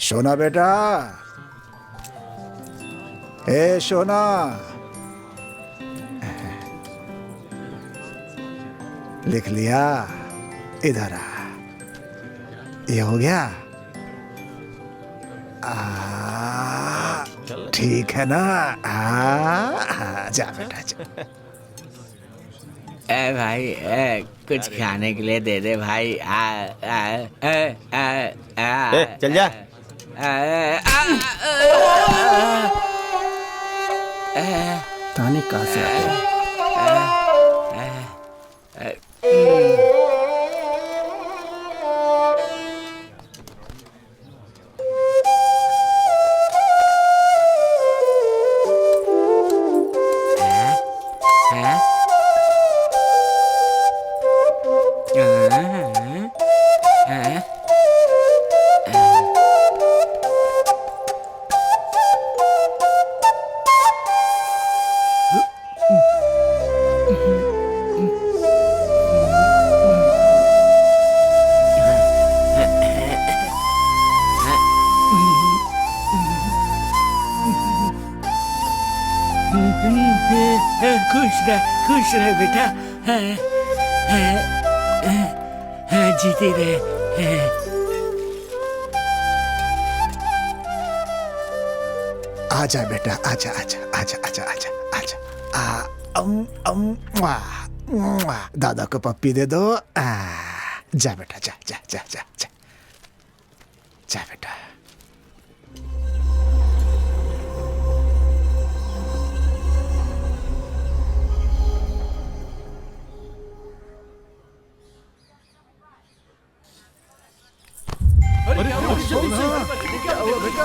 सोना बेटा, ए सोना, लिख लिया? इधर आ, ये हो गया? ठीक है ना? जा बेटा जा। ए भाई कुछ खाने के लिए दे दे भाई। चल जा। ताने कहाँ से आते हैं? खुश रहे बेटा, जीते रहे। आजा बेटा, आजा आजा आजा आजा आजा आजा। दादा को पप्पी दे दो। जा बेटा, जा जा जा जा जा, जा बेटा। अरे क्या हुआ बेटा?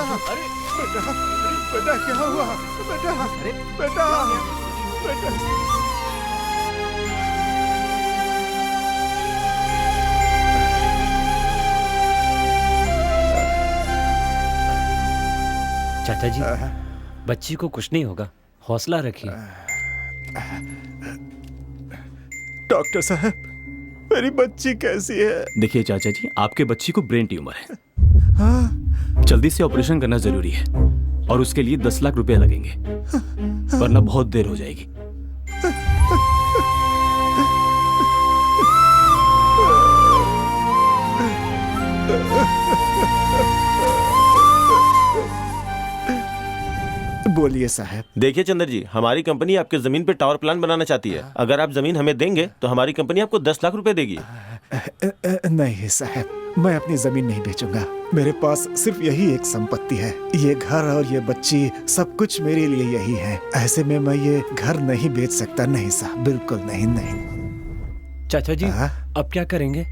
बेटा बेटा क्या हुआ? बेटा बेटा बेटा चाचा जी, बच्ची को कुछ नहीं होगा, हौसला रखिए। डॉक्टर साहब, मेरी बच्ची कैसी है? देखिए चाचा जी, आपके बच्ची को ब्रेन ट्यूमर है। जल्दी से ऑपरेशन करना जरूरी है और उसके लिए 10 लाख रुपए लगेंगे, वरना बहुत देर हो जाएगी। बोलिए साहब। देखिए चंद्र जी, हमारी कंपनी आपके जमीन पे टावर प्लांट बनाना चाहती है। अगर आप जमीन हमें देंगे तो हमारी कंपनी आपको 10 लाख रुपए देगी। नहीं साहब, मैं अपनी जमीन नहीं बेचूंगा। मेरे पास सिर्फ यही एक संपत्ति है। ये घर और ये बच्ची, सब कुछ मेरे लिए यही है। ऐसे में मैं ये घर नहीं बेच सकता। नहीं साहब, बिल्कुल नहीं। नहीं चाचा जी, अब क्या करेंगे?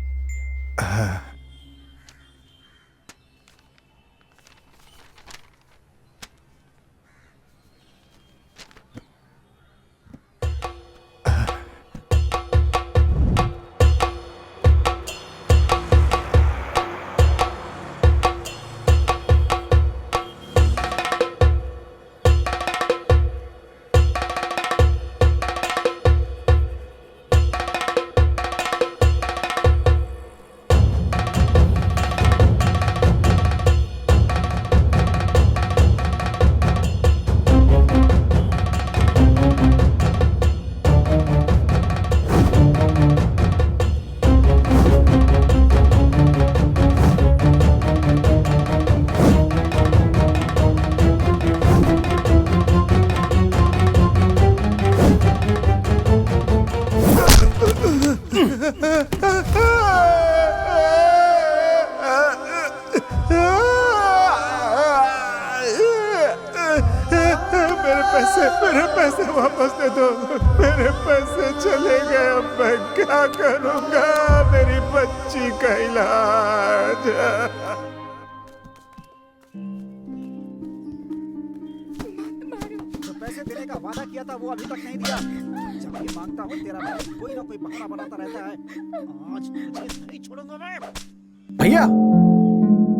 मेरे पैसे वापस दे दो। मेरे पैसे चले गए, अब मैं क्या करूंगा? मेरी बच्ची का इलाज। जो पैसे देने का वादा किया था वो अभी तक नहीं दिया। जब ये मांगता हूँ तेरा भाई कोई ना कोई बहाना बनाता रहता है। आज तुझे नहीं छोड़ूंगा मैं। भैया,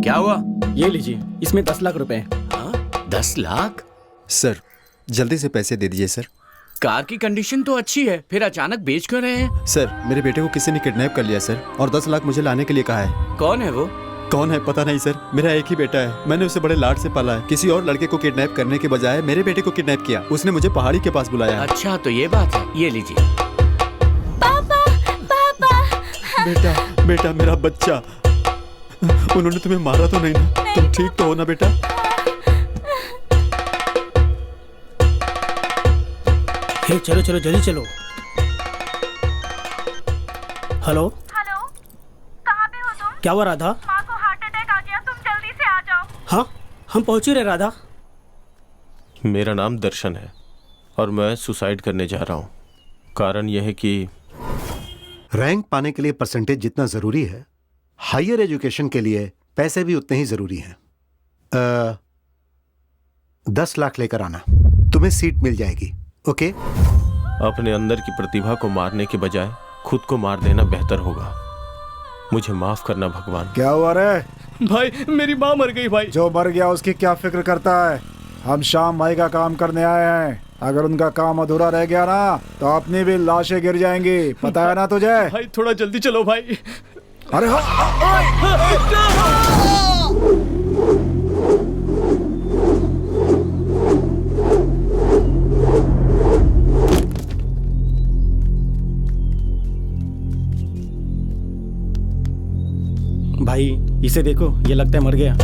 क्या हुआ? ये लीजिए, इसमें 10 लाख रुपए हैं। हाँ, 10 लाख? सर जल्दी से पैसे दे दीजिए सर। कार की कंडीशन तो अच्छी है, फिर अचानक बेच क्यों रहे हैं? सर मेरे बेटे को किसी ने किडनैप कर लिया सर, और 10 लाख मुझे लाने के लिए कहा है। कौन है वो? कौन है पता नहीं सर, मेरा एक ही बेटा है। मैंने उसे बड़े लाड से पाला है। किसी और लड़के को किडनैप करने के बजाय मेरे बेटे को किडनैप किया। उसने मुझे पहाड़ी के पास बुलाया है। अच्छा, तो ये बात है। ये लीजिए। पापा पापा। बेटा बेटा मेरा बच्चा, उन्होंने तुम्हें मारा तो नहीं ना? तुम ठीक तो हो ना बेटा? हे चलो चलो जल्दी चलो। हेलो हेलो, कहाँ पे हो तुम? क्या हुआ राधा? माँ को हार्ट अटैक आ गया, तुम जल्दी से आ जाओ। हाँ हम पहुंच ही रहे राधा। मेरा नाम दर्शन है और मैं सुसाइड करने जा रहा हूँ। कारण यह है कि रैंक पाने के लिए परसेंटेज जितना जरूरी है, हायर एजुकेशन के लिए पैसे भी उतने ही जरूरी हैं। 10 लाख लेकर आना, तुम्हें सीट मिल जाएगी। ओके? अपने अंदर की प्रतिभा को मारने के बजाय खुद को मार देना बेहतर होगा। मुझे माफ करना भगवान। क्या हुआ रे? भाई मेरी माँ मर गई भाई। जो मर गया उसकी क्या फिक्र करता है? हम श्याम भाई का काम करने आए हैं। अगर उनका काम अधूरा रह गया ना तो अपनी भी लाशें गिर जाएंगी। पता है ना तुझे? भाई थोड़ा जल्दी चलो भाई। अरे भाई इसे देखो, ये लगता है मर गया।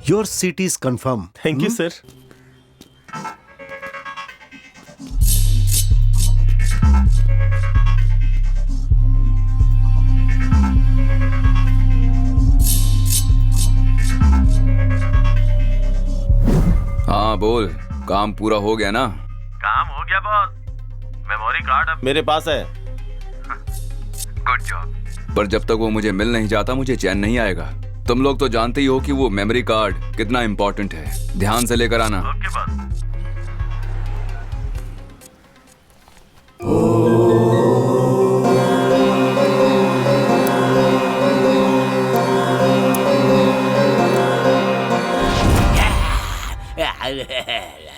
Your seat is confirm. Thank you sir. हाँ बोल, काम पूरा हो गया ना? काम हो गया बॉस। मेमोरी कार्ड अब मेरे पास है। Good job. पर जब तक वो मुझे मिल नहीं जाता मुझे चैन नहीं आएगा। तुम लोग तो जानते ही हो कि वो मेमोरी कार्ड कितना इम्पोर्टेंट है। ध्यान से लेकर आना। Okay boss.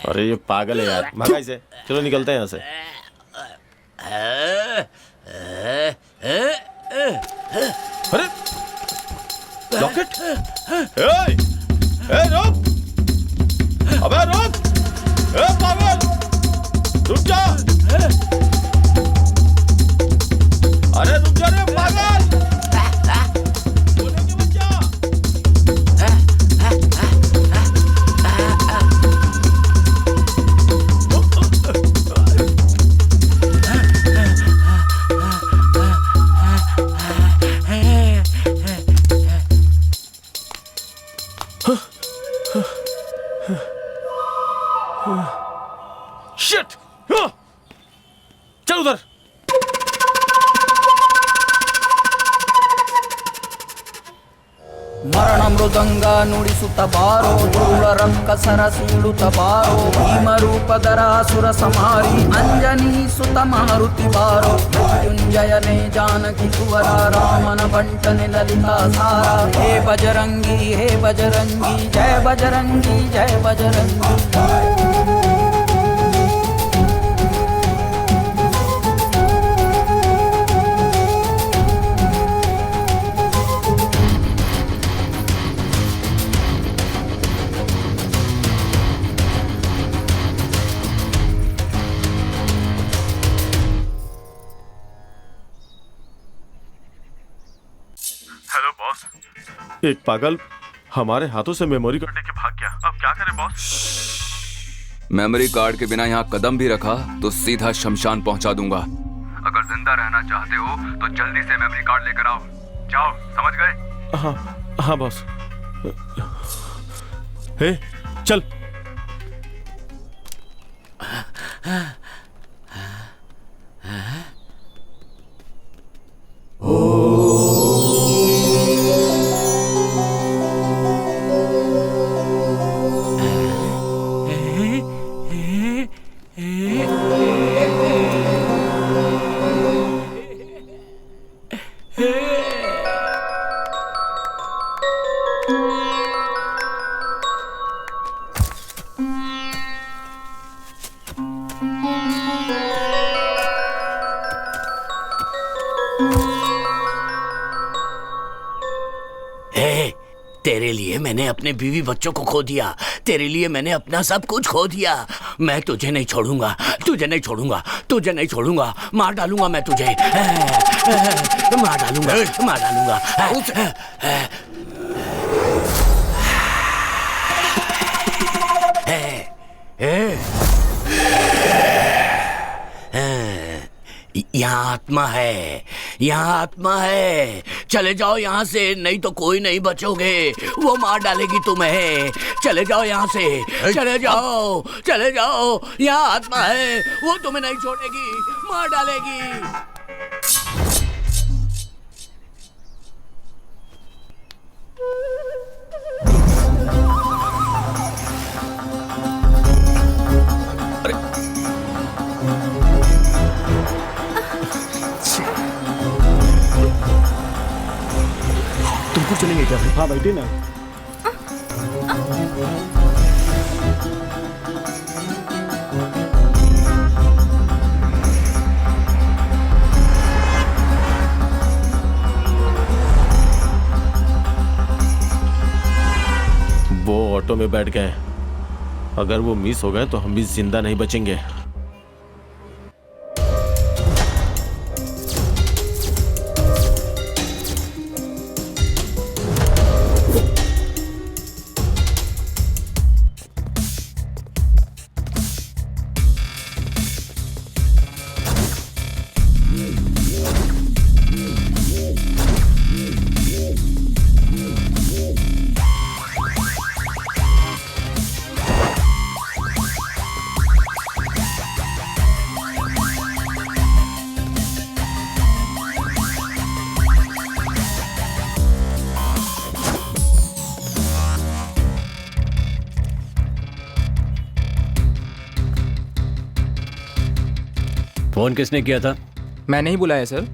अरे ये पागल है यार, भगा इसे। चलो निकलते हैं यहाँ से। अरे लॉकेट! रुक! अबे रुक! पागल! रुक जा! अरे रुक जा रे पागल! बोलेंगे बच्चा! शिट! चल उधर। ಮರಣ ಮೃದಂಗ ನುಡಿಸುತ್ತ ಬಾರೋ, ಧೂಳ ರಂಕ ಸರಸೀಡುತ್ತ ಬಾರೋ, ಭೀಮರೂಪಧರ ಸುರ ಸಂಹಾರಿ ಅಂಜನಿ ಸುತ ಮಾರುತಿ ಬಾರೋ, ಮೃತ್ಯುಂಜಯನೇ ಜಾನಕಿ ಕುವರ ರಾಮನ ಬಂಟನೆ ಲಲಿತಾ ಸಾರ, ಹೇ ಬಜರಂಗಿ ಜಯ ಬಜರಂಗಿ ಜಯ ಬಜರಂಗಿ। Hello boss. एक पागल हमारे हाथों से मेमोरी कार्ड लेके भाग गया। अब क्या करें बॉस? मेमोरी कार्ड के बिना यहाँ कदम भी रखा तो सीधा शमशान पहुंचा दूंगा। अगर जिंदा रहना चाहते हो तो जल्दी से मेमोरी कार्ड लेकर आओ। जाओ, समझ गए? हाँ हाँ बॉस। हे चल। तेरे लिए मैंने अपने बीवी बच्चों को खो दिया, तेरे लिए मैंने अपना सब कुछ खो दिया। मैं तुझे नहीं छोड़ूंगा, तुझे नहीं छोड़ूंगा, तुझे नहीं छोड़ूंगा। मार डालूंगा मैं तुझे, मार डालूंगा, मार डालूंगा। यहाँ आत्मा है, यहाँ आत्मा है। चले जाओ यहाँ से, नहीं तो कोई नहीं बचोगे। वो मार डालेगी तुम्हें। चले जाओ यहाँ से, चले जाओ, चले जाओ। यहाँ आत्मा है, वो तुम्हें नहीं छोड़ेगी, मार डालेगी। तुमको चलेंगे क्या? हाँ बैठे ना। वो ऑटो में बैठ गए। अगर वो मिस हो गए तो हम भी जिंदा नहीं बचेंगे। फोन किसने किया था? मैंने ही बुलाया सर।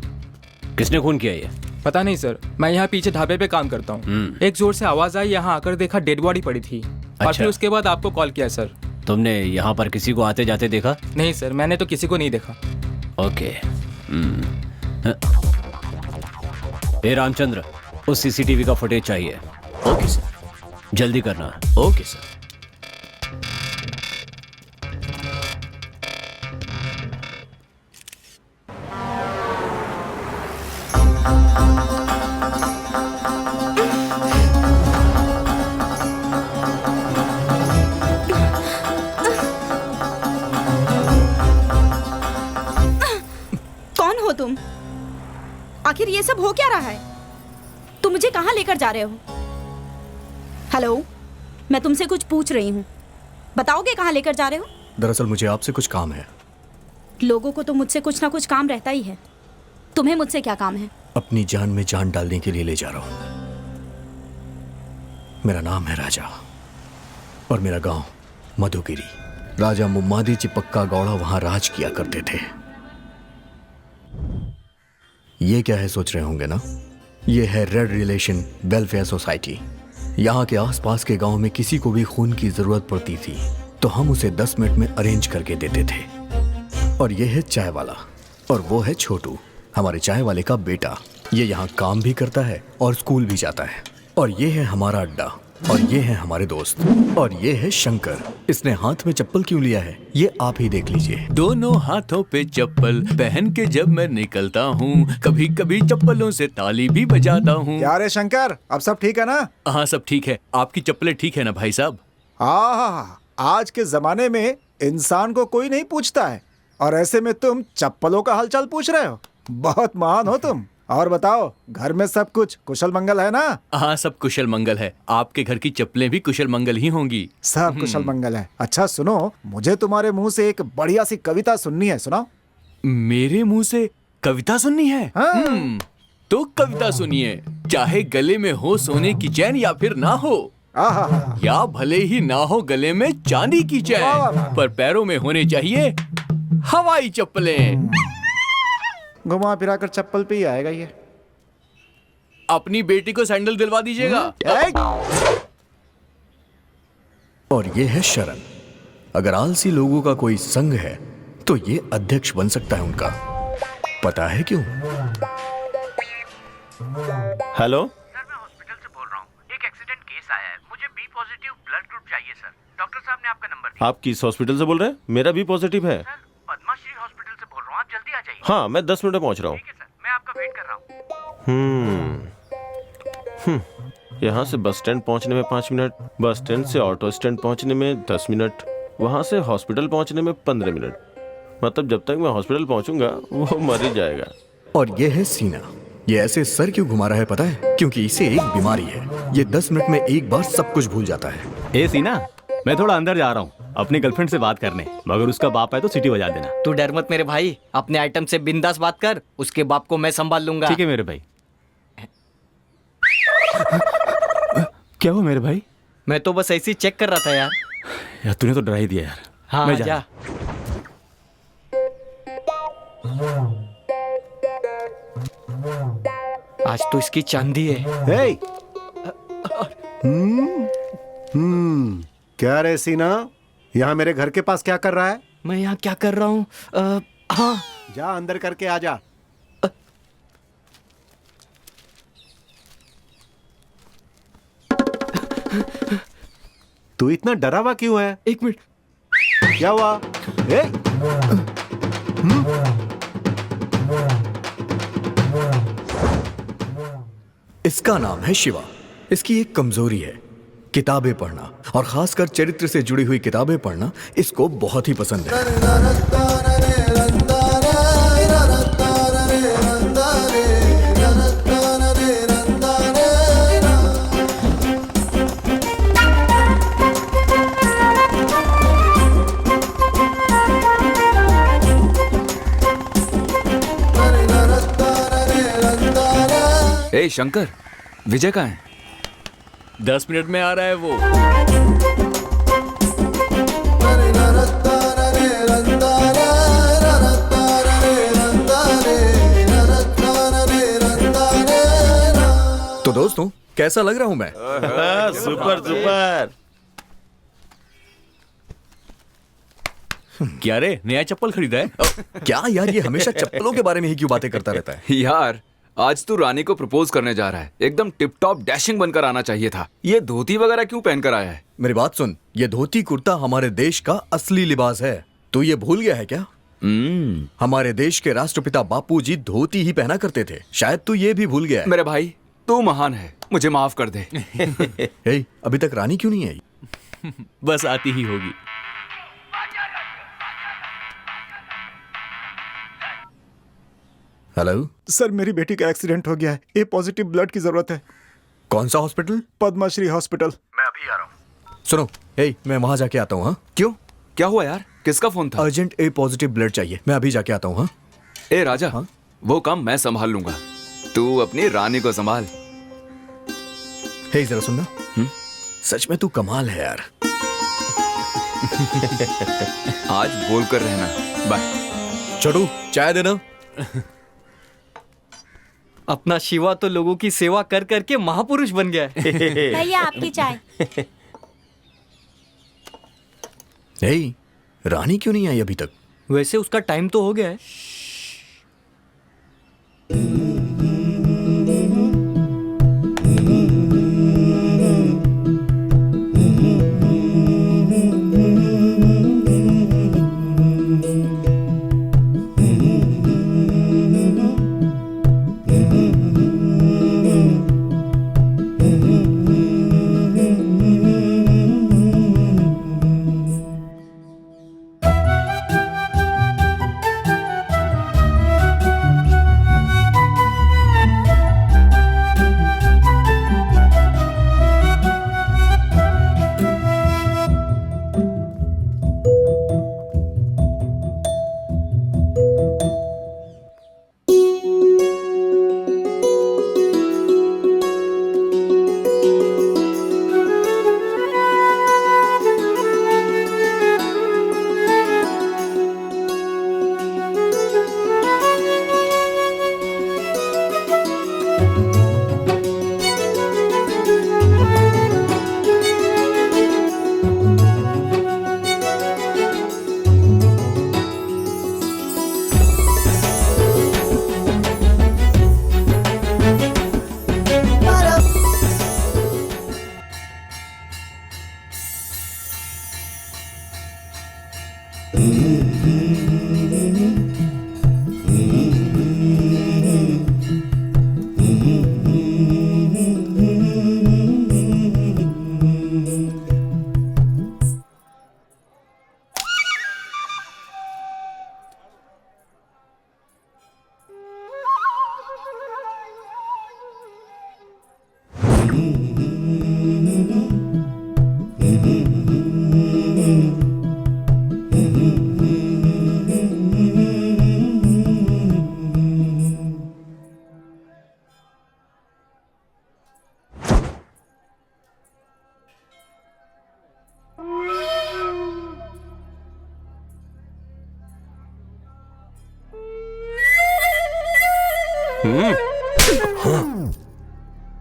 किसने खून किया ये? पता नहीं सर, मैं यहाँ पीछे ढाबे पे काम करता हूँ। एक जोर से आवाज आई, यहाँ आकर देखा डेड बॉडी पड़ी थी। और फिर उसके बाद आपको कॉल किया सर। तुमने यहाँ पर किसी को आते जाते देखा? नहीं सर, मैंने तो किसी को नहीं देखा। ओके। ए रामचंद्र, उस सीसीटीवी का फुटेज चाहिए। Okay sir. जल्दी करना। Okay sir. कौन हो तुम? आखिर ये सब हो क्या रहा है? तुम मुझे कहाँ लेकर जा रहे हो? हेलो, मैं तुमसे कुछ पूछ रही हूँ, बताओगे कहाँ लेकर जा रहे हो? दरअसल मुझे आपसे कुछ काम है। लोगों को तो मुझसे कुछ ना कुछ काम रहता ही है, तुम्हें मुझसे क्या काम है? अपनी जान में जान डालने के लिए ले जा रहा हूँ। मेरा नाम है राजा और मेरा गांव मधुगिरी। राजा मुम्मादी चिपक्का गौड़ा वहां राज किया करते थे। ये क्या है सोच रहे होंगे ना? ये है रेड रिलेशन वेलफेयर सोसाइटी। यहाँ के आसपास के गांव में किसी को भी खून की जरूरत पड़ती थी तो हम उसे 10 मिनट में अरेंज करके देते थे। और ये है चाय वाला और वो है छोटू, हमारे चाय वाले का बेटा। ये यहाँ काम भी करता है और स्कूल भी जाता है। और ये है हमारा अड्डा और ये है हमारे दोस्त। और ये है शंकर। इसने हाथ में चप्पल क्यों लिया है ये आप ही देख लीजिए। दोनों हाथों पे चप्पल पहन के जब मैं निकलता हूँ, कभी कभी चप्पलों से ताली भी बजाता हूँ। क्या रे शंकर, अब सब ठीक है ना? हाँ सब ठीक है। आपकी चप्पलें ठीक है ना भाई साहब? हाँ, आज के जमाने में इंसान को कोई नहीं पूछता है और ऐसे में तुम चप्पलों का हालचाल पूछ रहे हो। बहुत महान हो तुम। और बताओ, घर में सब कुछ कुशल मंगल है ना? हाँ सब कुशल मंगल है। आपके घर की चप्पलें भी कुशल मंगल ही होंगी। सब कुशल मंगल है। अच्छा सुनो, मुझे तुम्हारे मुंह से एक बढ़िया सी कविता सुननी है, सुनाओ। मेरे मुंह से कविता सुननी है? हाँ। तो कविता सुनिए। चाहे गले में हो सोने की चैन या फिर ना हो, या भले ही ना हो गले में चांदी की चैन, पर पैरों में होने चाहिए हवाई चप्पलें। घुमा फिरा कर चप्पल पे ही आएगा ये। अपनी बेटी को सैंडल दिलवा दीजिएगा। और ये है शरण। अगर आलसी लोगों का कोई संघ है तो ये अध्यक्ष बन सकता है उनका। पता है क्यों? हेलो सर, मैं हॉस्पिटल से बोल रहा हूँ। एक एक्सीडेंट केस आया है, मुझे बी पॉजिटिव ब्लड ग्रुप चाहिए सर। डॉक्टर साहब ने आपका नंबर दिया। आप किस हॉस्पिटल से बोल रहे हैं? मेरा भी पॉजिटिव है। सर, पद्माश्री हॉस्पिटल से बोल रहा हूँ, आप जल्दी आ जाइए। हाँ मैं 10 मिनट में पहुंच रहा हूँ। ठीक है सर, मैं आपका वेट कर रहा हूँ। यहाँ से बस स्टैंड पहुंचने में 5 मिनट, बस स्टैंड से ऑटो स्टैंड पहुंचने में 10 मिनट, वहां से हॉस्पिटल पहुंचने में 15 मिनट। मतलब जब तक मैं हॉस्पिटल पहुंचूंगा वो मर ही जाएगा। और ये है सीना। ये ऐसे सर क्यों घुमा रहा है पता है? क्योंकि इसे एक बीमारी है। ये 10 मिनट में एक बार सब कुछ भूल जाता है। ए सीना, मैं थोड़ा अंदर जा रहा हूँ अपनी गर्लफ्रेंड से बात करने, मगर उसका बाप है तो सीटी बजा देना। तू डर मत मेरे भाई, अपने आइटम से बिंदास बात कर, उसके बाप को मैं संभाल लूंगा। ठीक है मेरे भाई। क्या हुआ मेरे भाई? मैं तो बस ऐसे ही चेक कर रहा था यार। यार तूने तो डरा ही दिया यार। हाँ मैं जा। आज तो इसकी चांदी है। क्या रे सीना, यहाँ मेरे घर के पास क्या कर रहा है? मैं यहाँ क्या कर रहा हूँ? हाँ, जा अंदर करके आ जा। तू इतना डरा हुआ क्यों है? एक मिनट। क्या हुआ? इसका नाम है शिवा। इसकी एक कमजोरी है, किताबें पढ़ना, और खासकर चरित्र से जुड़ी हुई किताबें पढ़ना इसको बहुत ही पसंद है। ए शंकर, विजय कहाँ है? 10 मिनट में आ रहा है वो। दोस्तों, कैसा लग रहा हूं मैं? Super super. क्या रे, नया चप्पल खरीदा है? क्या यार, ये हमेशा चप्पलों के बारे में ही क्यों बातें करता रहता है? यार आज तू रानी को प्रपोज करने जा रहा है, एकदम टिप टॉप डैशिंग बनकर आना चाहिए था। ये धोती वगैरह क्यों पहन कर आया है? मेरी बात सुन, ये धोती कुर्ता हमारे देश का असली लिबास है। तू ये भूल गया है क्या? हमारे देश के राष्ट्रपिता बापूजी धोती ही पहना करते थे। शायद तू ये भी भूल गया है। मेरे भाई, तू महान है, मुझे माफ कर दे। हे, अभी तक रानी क्यों नहीं आई? बस आती ही होगी। हेलो सर, मेरी बेटी का एक्सीडेंट हो गया है। ए पॉजिटिव ब्लड की जरूरत है। कौन सा हॉस्पिटल? पद्माश्री हॉस्पिटल। मैं अभी आ रहा हूँ। सुनो, हे, मैं वहां जाके आता हूँ। हाँ, क्यों, क्या हुआ यार? किसका फोन था? अर्जेंट ए पॉजिटिव ब्लड चाहिए, मैं अभी जाके आता हूँ। हाँ? ए राजा, हाँ? वो काम मैं संभाल लूंगा, तू अपनी रानी को संभाल। हे, जरा सुनना। सच में तू कमाल है यार। आज बोल कर रहना। बाय। छोटू, चाय देना। अपना शिवा तो लोगों की सेवा कर करके महापुरुष बन गया है। भैया आपकी चाय। हे, रानी क्यों नहीं आई अभी तक? वैसे उसका टाइम तो हो गया है।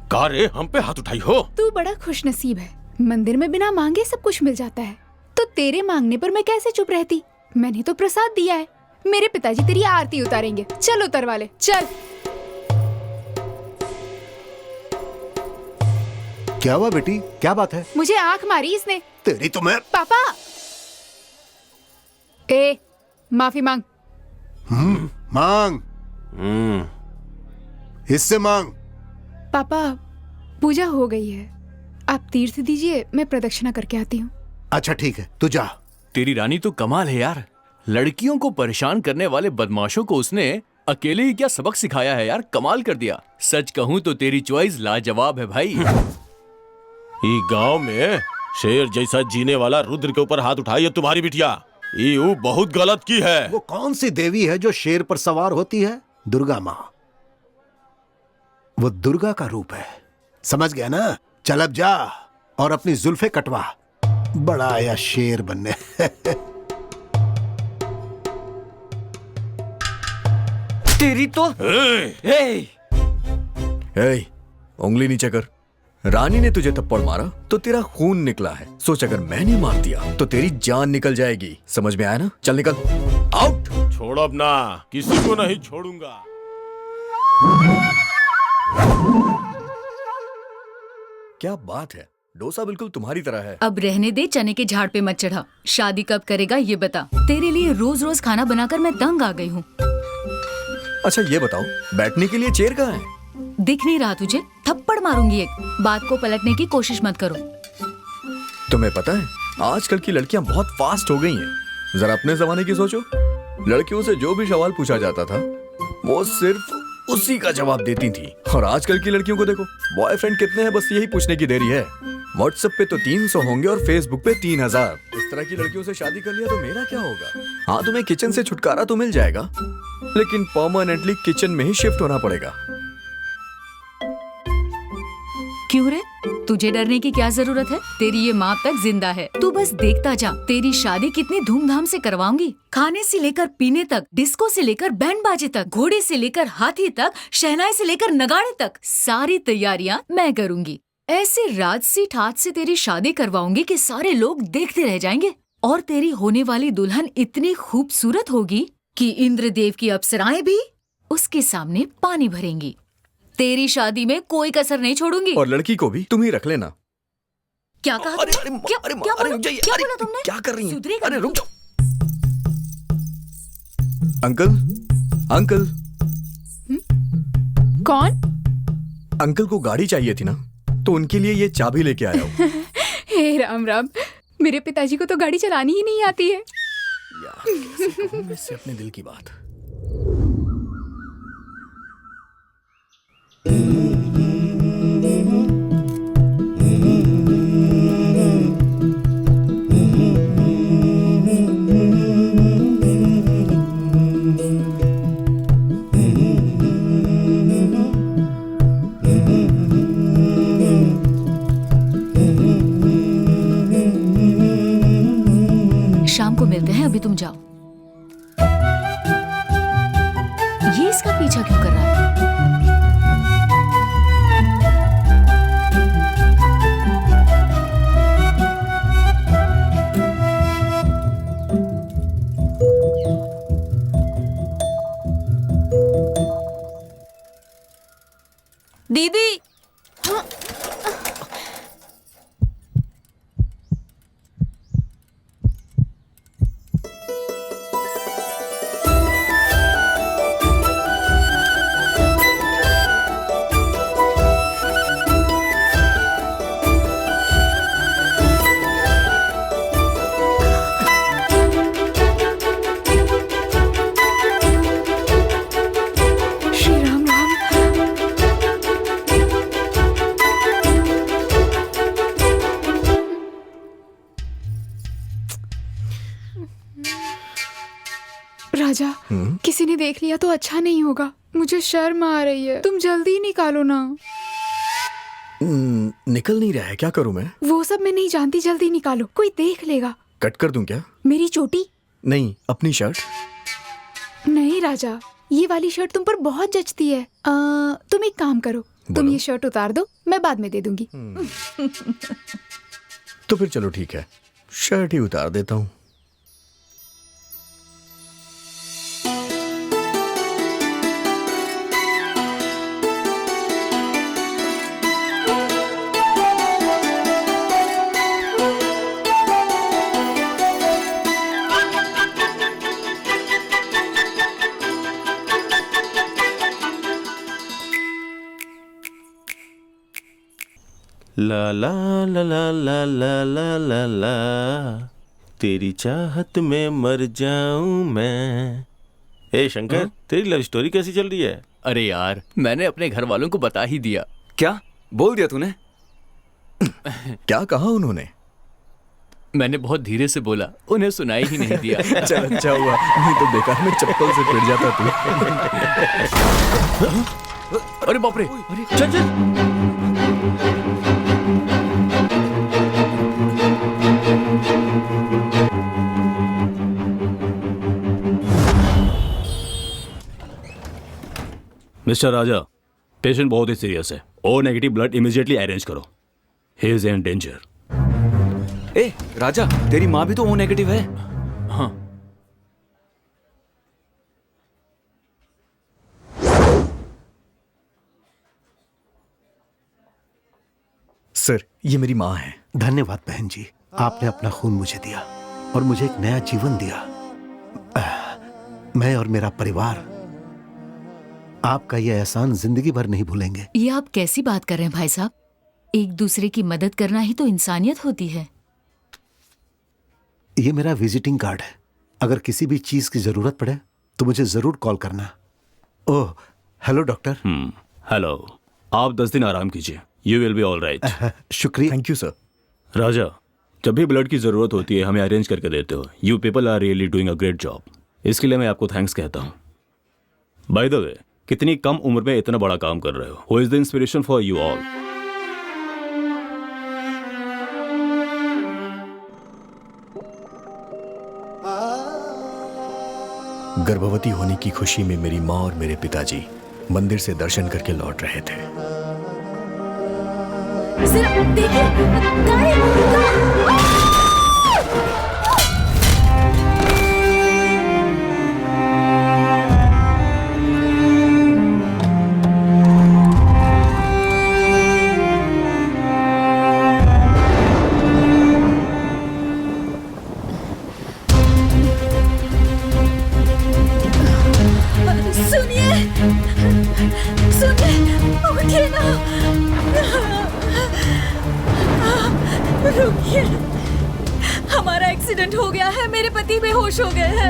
का रे, हम पे हाथ उठाई हो? तू बड़ा खुशनसीब है, मंदिर में बिना मांगे सब कुछ मिल जाता है, तो तेरे मांगने पर मैं कैसे चुप रहती? मैंने तो प्रसाद दिया है, मेरे पिताजी तेरी आरती उतारेंगे। चल उतरवा ले, चल। क्या हुआ बेटी, क्या बात है? मुझे आंख मारी इसने। तेरी तो मैं। पापा, ए, माफी मांग। मांग। इससे मांग। पापा, पूजा हो गई है, आप तीर्थ दीजिए, मैं प्रदक्षिणा करके आती हूँ। अच्छा ठीक है, तू जा। तेरी रानी तो कमाल है यार। लड़कियों को परेशान करने वाले बदमाशों को उसने अकेले ही क्या सबक सिखाया है यार, कमाल कर दिया। सच कहूँ तो तेरी चॉइस लाजवाब है भाई। ये गांव में शेर जैसा जीने वाला रुद्र के ऊपर हाथ उठाई है तुम्हारी बिटिया। ये बहुत गलत की है। वो कौन सी देवी है जो शेर पर सवार होती है? दुर्गा माँ। वो दुर्गा का रूप है, समझ गया ना? चल अब जा और अपनी जुल्फे कटवा, बड़ा आया शेर बनने। तेरी तो। हे, उंगली नीचे कर। रानी ने तुझे थप्पड़ मारा तो तेरा खून निकला है। सोच अगर मैंने मार दिया तो तेरी जान निकल जाएगी। समझ में आया ना? चल निकल, आउट। छोड़ अपना, किसी को नहीं छोड़ूंगा। क्या बात है, डोसा बिल्कुल तुम्हारी तरह है। अब रहने दे, चने के झाड़ पे मत चढ़ा। शादी कब करेगा ये बता। तेरे लिए रोज रोज खाना बनाकर मैं तंग आ गई हूँ। अच्छा ये बताओ, बैठने के लिए चेयर कहाँ है? दिख नहीं रहा तुझे? थप्पड़ मारूंगी एक। बात को पलटने की कोशिश मत करो। तुम्हें पता है आजकल की लड़कियां बहुत फास्ट हो गई हैं। जरा अपने जमाने की सोचो, लड़कियों से जो भी सवाल पूछा जाता था वो सिर्फ उसी का जवाब देती थी। और आजकल की लड़कियों को देखो, बॉयफ्रेंड कितने हैं बस यही पूछने की देरी है। व्हाट्सएप पे तो 300 होंगे और फेसबुक पे 3000। इस तरह की लड़कियों से शादी कर लिया तो मेरा क्या होगा? हाँ, तुम्हें किचन से छुटकारा तो मिल जाएगा, लेकिन परमानेंटली किचन में ही शिफ्ट होना पड़ेगा। क्यों रे? तुझे डरने की क्या जरूरत है? तेरी ये माँ तक जिंदा है, तू बस देखता जा। तेरी शादी कितनी धूमधाम से करवाऊंगी। खाने से लेकर पीने तक, डिस्को से लेकर बैंड बाजे तक, घोड़े से लेकर हाथी तक, शहनाई से लेकर नगाड़े तक, सारी तैयारियां मैं करूंगी। ऐसे राजसी ठाट से तेरी शादी करवाऊंगी कि सारे लोग देखते रह जाएंगे। और तेरी होने वाली दुल्हन इतनी खूबसूरत होगी कि इंद्रदेव की अप्सराएं भी उसके सामने पानी भरेंगी। तेरी शादी में कोई कसर नहीं छोड़ूंगी। और लड़की को भी तुम ही रख लेना। क्या कहा? क्या बोला तुमने? क्या कर रही है? सुधरेगा? अरे रुक जाओ। Uncle, uncle. कौन? अंकल को गाड़ी चाहिए थी ना, तो उनके लिए ये चाबी लेके आया हूँ। हे राम राम, मेरे पिताजी को तो गाड़ी चलानी ही नहीं आती है। यार, कैसे कहूँ मैं इससे अपने दिल की बात। शाम को मिलते हैं, अभी तुम जाओ। ये इसका पीछा क्यों कर रहा है? दीदी, श्री राम राम। राजा, किसी ने देख लिया तो अच्छा नहीं होगा। मुझे शर्म आ रही है, तुम जल्दी निकालो ना। निकल नहीं रहा है, क्या करूं मैं? वो सब मैं नहीं जानती, जल्दी निकालो, कोई देख लेगा। कट कर दूं क्या? मेरी चोटी? नहीं, अपनी शर्ट। नहीं राजा, ये वाली शर्ट तुम पर बहुत जचती है। तुम एक काम करो, तुम ये शर्ट उतार दो, मैं बाद में दे दूंगी। तो फिर चलो ठीक है, शर्ट ही उतार देता हूँ। ला ला ला ला ला ला ला ला ला, तेरी चाहत में मर जाऊं मैं। ए शंकर, तेरी लव स्टोरी कैसी चल रही है? अरे यार, मैंने अपने घर वालों को बता ही दिया। क्या बोल दिया तूने? क्या कहा उन्होंने? मैंने बहुत धीरे से बोला, उन्हें सुनाई ही नहीं दिया। चल अच्छा हुआ, नहीं तो बेकार में चप्पल से पिट जाता तू। अरे बाप रे, चल चल। मिस्टर राजा, पेशेंट बहुत ही सीरियस है। O negative blood immediately arrange करो। He is in danger. ए राजा, तेरी माँ भी तो ओ नेगेटिव है। हाँ। सर, ये मेरी माँ है। धन्यवाद बहन जी, आपने अपना खून मुझे दिया और मुझे एक नया जीवन दिया। मैं और मेरा परिवार आपका ये एहसान जिंदगी भर नहीं भूलेंगे। ये आप कैसी बात कर रहे हैं भाई साहब? एक दूसरे की मदद करना ही तो इंसानियत होती है। ये मेरा विजिटिंग कार्ड है। अगर किसी भी चीज की जरूरत पड़े तो मुझे जरूर कॉल करना। Oh, hello doctor. हेलो। आप 10 दिन आराम कीजिए, you will be all right. शुक्रिया। Thank you sir. राजा, जब भी ब्लड की जरूरत होती है हमें अरेंज करके देते हो। You people are really doing a great job. इसके लिए मैं आपको थैंक्स कहता हूँ। बाय द वे, कितनी कम उम्र में इतना बड़ा काम कर रहे हो। Who is the inspiration for you all? गर्भवती होने की खुशी में मेरी माँ और मेरे पिताजी मंदिर से दर्शन करके लौट रहे थे। सिर्फ देखिए, उठिए ना। रुकिए, हमारा एक्सीडेंट हो गया है, मेरे पति बेहोश हो गए हैं।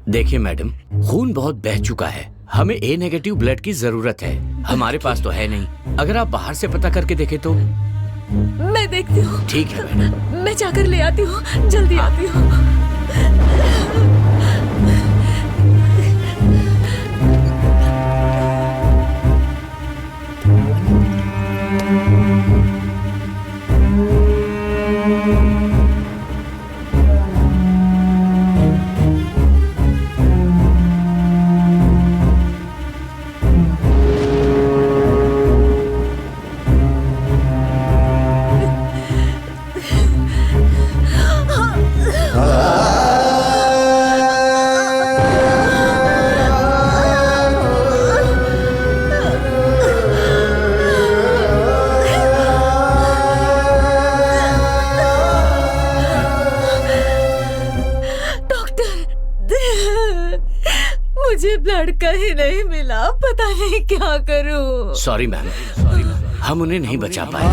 देखिए मैडम, खून बहुत बह चुका है। हमें ए नेगेटिव ब्लड की जरूरत है। हमारे पास तो है नहीं। अगर आप बाहर से पता करके देखें तो। मैं देखती हूँ। ठीक है मैडम। मैं जाकर ले आती हूँ, जल्दी आती हूँ। मुझे ब्लड कहीं नहीं मिला, पता नहीं क्या करूं। सॉरी मैम, सॉरी मैम, हम उन्हें नहीं बचा पाए।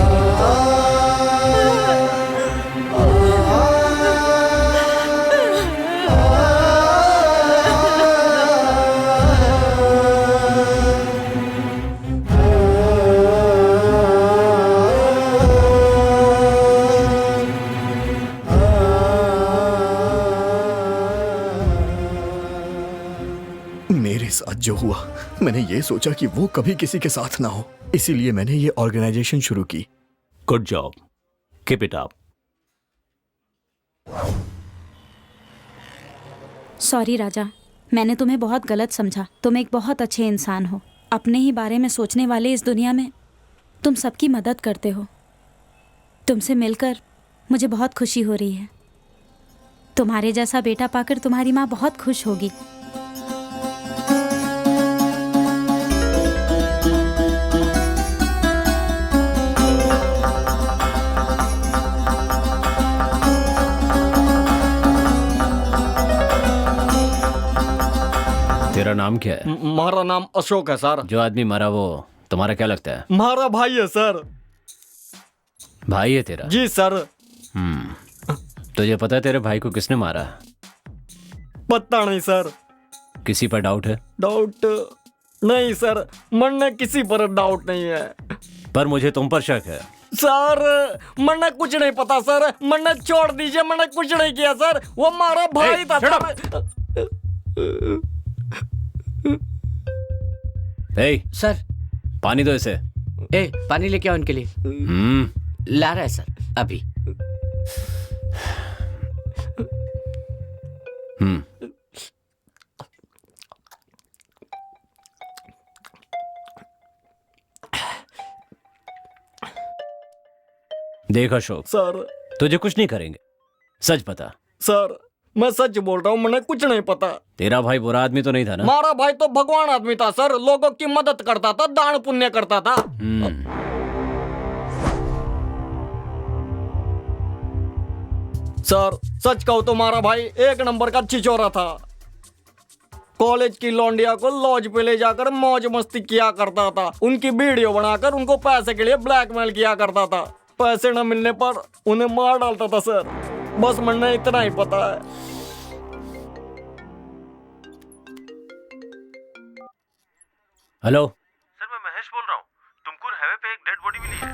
मेरे साथ जो हुआ, मैंने ये सोचा कि वो कभी किसी के साथ ना हो, इसीलिए मैंने ये ऑर्गेनाइजेशन शुरू की। Good job, keep it up. Sorry Raja, मैंने तुम्हें बहुत गलत समझा। तुम एक बहुत अच्छे इंसान हो। अपने ही बारे में सोचने वाले इस दुनिया में तुम सबकी मदद करते हो। तुमसे मिलकर मुझे बहुत खुशी हो रही है। तुम्हारे जैसा बेटा पाकर तुम्हारी माँ बहुत खुश होगी। तेरा नाम क्या है? हमारा नाम अशोक है सर। जो आदमी मरा वो तुम्हारा क्या लगता है? हमारा भाई है सर। भाई है तेरा? जी सर। तुझे पता है तेरे भाई को किसने मारा? पता नहीं सर। किसी पर डाउट है? डाउट नहीं सर, मरने किसी पर डाउट नहीं है। पर मुझे तुम पर शक है। सर मैंने कुछ नहीं पता सर, मैंने छोड़ दीजिए, मैंने कुछ नहीं किया सर। वो हमारा भाई था सर। पानी दो इसे। पानी लेके आओ इनके लिए। ला रहा है सर अभी। देख अशोक, सर तुझे कुछ नहीं करेंगे, सच बता। सर मैं सच बोल रहा हूँ, मुझे कुछ नहीं पता। तेरा भाई बुरा आदमी तो नहीं था ना? मारा भाई तो भगवान आदमी था सर, लोगों की मदद करता था, दान पुण्य करता था। सर सच कहूँ तो मारा भाई एक नंबर का छिछोरा था। कॉलेज की लौंडिया को लॉज पे ले जाकर मौज मस्ती किया करता था, उनकी वीडियो बनाकर उनको पैसे के लिए ब्लैकमेल किया करता था। पैसे न मिलने पर उन्हें मार डालता था सर, बस मुझे इतना ही पता है। हेलो सर मैं महेश बोल रहा हूँ, तुमकुर हाईवे पे एक डेड बॉडी मिली है।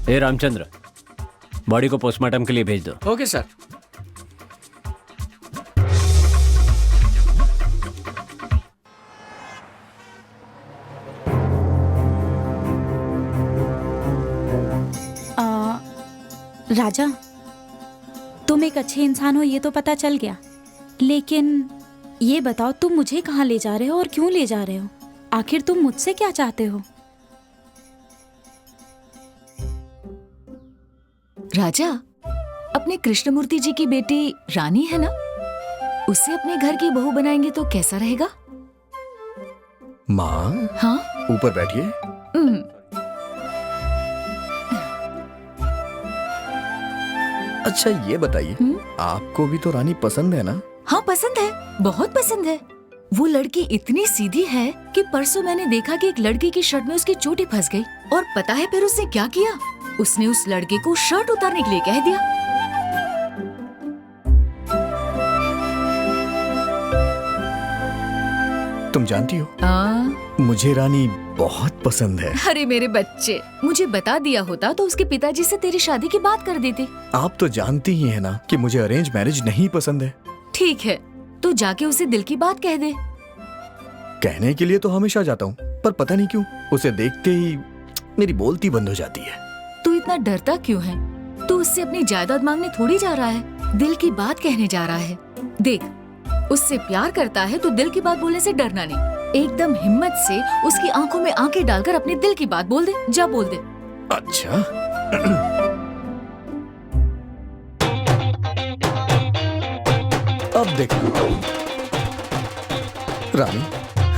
ए रामचंद्र, बॉडी को पोस्टमार्टम के लिए भेज दो। Okay sir. राजा, तुम एक अच्छे इंसान हो ये तो पता चल गया, लेकिन ये बताओ तुम मुझे कहाँ ले जा रहे हो और क्यों ले जा रहे हो? आखिर तुम मुझसे क्या चाहते हो? राजा, अपने कृष्णमूर्ति जी की बेटी रानी है ना, उसे अपने घर की बहू बनाएंगे तो कैसा रहेगा? माँ, हाँ ऊपर बैठिए। अच्छा ये बताइए, आपको भी तो रानी पसंद है ना? हाँ पसंद है, बहुत पसंद है। वो लड़की इतनी सीधी है कि परसों मैंने देखा कि एक लड़के की शर्ट में उसकी चोटी फंस गई, और पता है फिर उसने क्या किया? उसने उस लड़के को शर्ट उतारने के लिए कह दिया। तुम जानती हो, मुझे रानी बहुत पसंद है। अरे मेरे बच्चे, मुझे बता दिया होता तो उसके पिताजी से तेरी शादी की बात कर देती। आप तो जानती ही है ना कि मुझे अरेंज मैरिज नहीं पसंद है। ठीक है, तो जाके उसे दिल की बात कह दे। कहने के लिए तो हमेशा जाता हूँ, पर पता नहीं क्यों उसे देखते ही मेरी बोलती बंद हो जाती है। तू इतना डरता क्यों है? तू उससे अपनी जायदाद मांगने थोड़ी जा रहा है, दिल की बात कहने जा रहा है। देख, उससे प्यार करता है तो दिल की बात बोलने से डरना नहीं, एकदम हिम्मत से उसकी आंखों में आंखें डालकर अपने दिल की बात बोल दे। जा बोल दे। अच्छा अब देख रानी,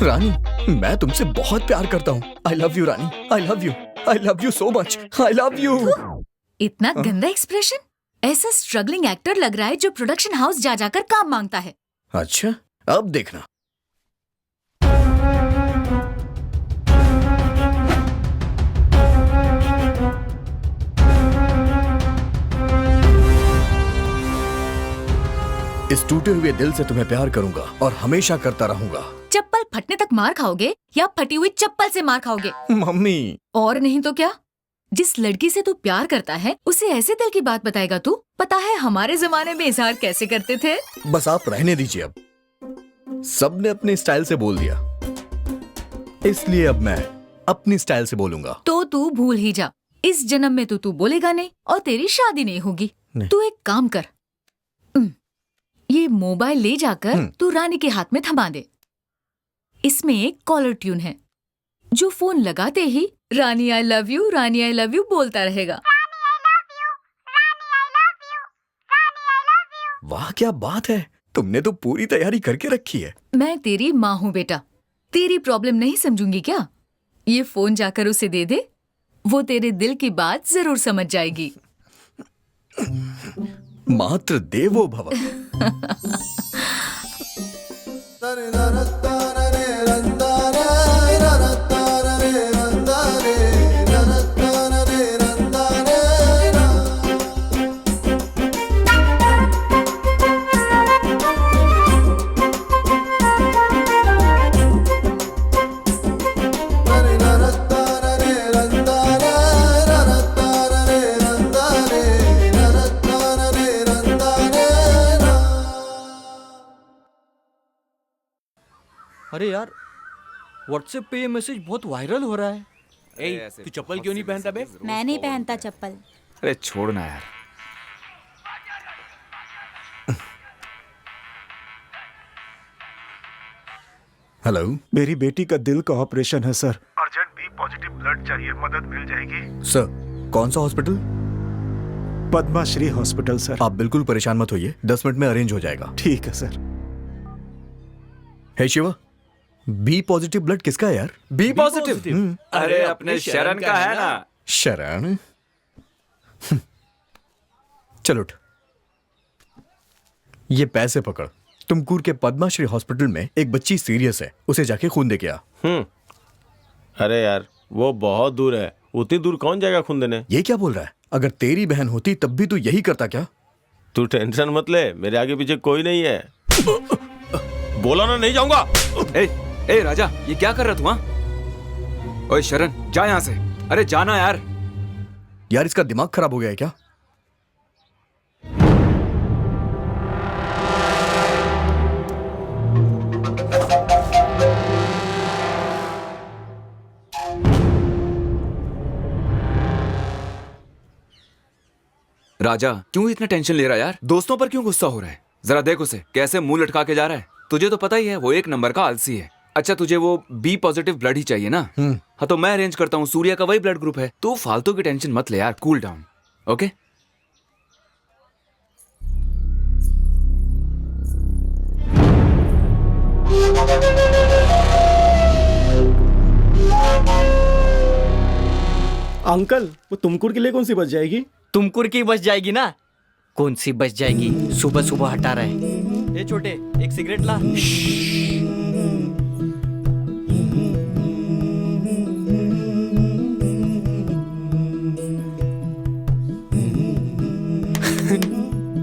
रानी मैं तुमसे बहुत प्यार करता हूँ। आई love you Rani, I love you, I love you so much, I love you. इतना गंदा एक्सप्रेशन, ऐसा स्ट्रगलिंग एक्टर लग रहा है जो प्रोडक्शन हाउस जा जाकर काम मांगता है। अच्छा अब देखना। इस टूटे हुए दिल से तुम्हें प्यार करूंगा और हमेशा करता रहूंगा। चप्पल फटने तक मार खाओगे या फटी हुई चप्पल से मार खाओगे? मम्मी। और नहीं तो क्या? जिस लड़की से तू प्यार करता है उसे ऐसे दिल की बात बताएगा तू? पता है हमारे जमाने में इजहार कैसे करते थे? बस आप रहने दीजिए, अब सबने अपने स्टाइल से बोल दिया, इसलिए अब मैं अपनी स्टाइल से बोलूंगा। तो तू भूल ही जा, इस जन्म में तो तू बोलेगा नहीं और तेरी शादी नहीं होगी। तू एक काम कर, ये मोबाइल ले जाकर तू रानी के हाथ में थमा दे। इसमें एक कॉलर ट्यून है, जो फोन लगाते ही Rani I love you, Rani I love you बोलता रहेगा। वाह क्या बात है, तुमने तो पूरी तैयारी करके रखी है। मैं तेरी माँ हूँ बेटा, तेरी प्रॉब्लम नहीं समझूंगी क्या? ये फोन जाकर उसे दे दे, वो तेरे दिल की बात जरूर समझ जाएगी। मात्र देवो भव। अरे यार, व्हाट्सएप पे ये मैसेज बहुत वायरल हो रहा है। ए, तू चप्पल क्यों नहीं पहनता बे? मैं नहीं पहनता चप्पल। अरे छोड़ना यार। हेलो, मेरी बेटी का दिल का ऑपरेशन है sir. Urgent B positive blood चाहिए, मदद मिल जाएगी? सर, कौन सा हॉस्पिटल? Padma Shri hospital sir. आप बिल्कुल परेशान मत होइए, 10 मिनट में अरेंज हो जाएगा। ठीक है सर। हे शिवा, बी पॉजिटिव ब्लड किसका है यार? B positive? अरे अपने शरण का है ना। शरण? चलो उठ। ये पैसे पकड़। तुमकुर के पद्माश्री हॉस्पिटल में एक बच्ची सीरियस है, उसे जाके खून दे के आ। अरे यार, वो बहुत दूर है, उतनी दूर कौन जाएगा खून देने? ये क्या बोल रहा है? अगर तेरी बहन होती तब भी तू यही करता क्या? तू टेंशन मत ले, मेरे आगे पीछे कोई नहीं है। बोला ना नहीं जाऊंगा। ए राजा, ये क्या कर रहा तू? हाँ, ओए शरण, जा यहाँ से। अरे जाना यार। यार इसका दिमाग खराब हो गया है क्या? राजा, क्यों इतना टेंशन ले रहा है यार? दोस्तों पर क्यों गुस्सा हो रहा है? जरा देख उसे, कैसे मुंह लटका के जा रहा है। तुझे तो पता ही है वो एक नंबर का आलसी है। अच्छा, तुझे वो बी पॉजिटिव ब्लड ही चाहिए ना? हाँ, तो मैं अरेंज करता हूँ, सूर्या का वही ब्लड ग्रुप है। तू फालतू की टेंशन मत ले यार, कूल डाउन, ओके? अंकल, वो तुमकुर के लिए कौन सी बच जाएगी? तुमकुर की बच जाएगी ना। कौन सी बच जाएगी? सुबह सुबह हटा रहा है। ए छोटे, एक सिगरेट ला।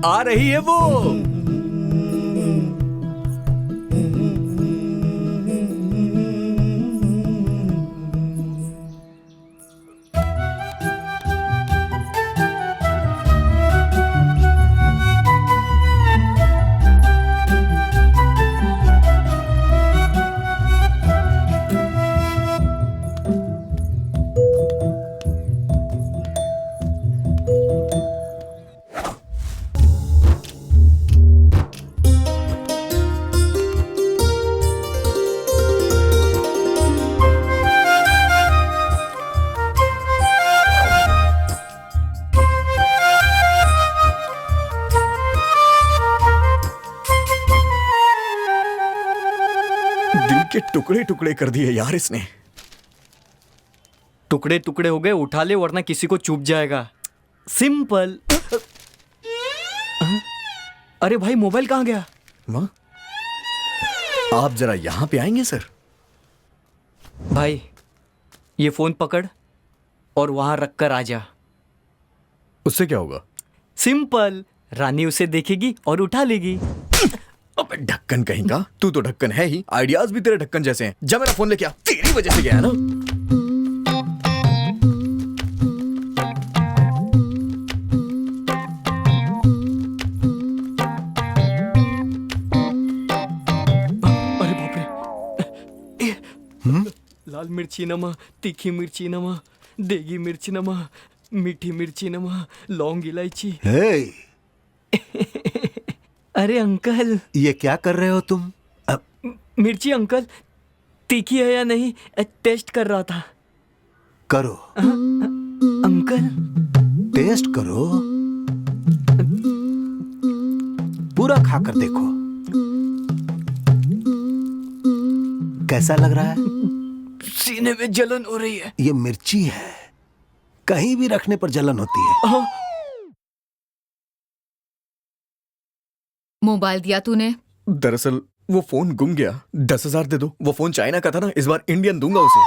आ रही है वो। टुकड़े टुकड़े कर दिए यार इसने। टुकड़े टुकड़े हो गए, उठा ले वरना किसी को चुभ जाएगा। सिंपल। अरे भाई, मोबाइल कहाँ गया? माँ, आप जरा यहां पे आएंगे सर? भाई, ये फोन पकड़ और वहां रख कर आ जा। उससे क्या होगा? सिंपल, रानी उसे देखेगी और उठा लेगी। अबे ढक्कन कहीं का, तू तो ढक्कन है ही, आइडियाज भी तेरे ढक्कन जैसे हैं। जा मेरा फोन लेके आ, तेरी वजह से गया है ना। अरे बाप रे। लाल मिर्ची नमा, तीखी मिर्ची नमा, देगी मिर्ची नमा, मीठी मिर्ची नमा, लौंग इलायची। अरे अंकल, ये क्या कर रहे हो तुम? मिर्ची अंकल, तीखी है या नहीं टेस्ट कर रहा था। करो अंकल, टेस्ट करो, पूरा खाकर देखो कैसा लग रहा है। सीने में जलन हो रही है। ये मिर्ची है, कहीं भी रखने पर जलन होती है। मोबाइल दिया तूने? दरअसल वो फोन गुम गया। 10,000 दे दो। वो फोन चाइना का था ना, इस बार इंडियन दूंगा उसे।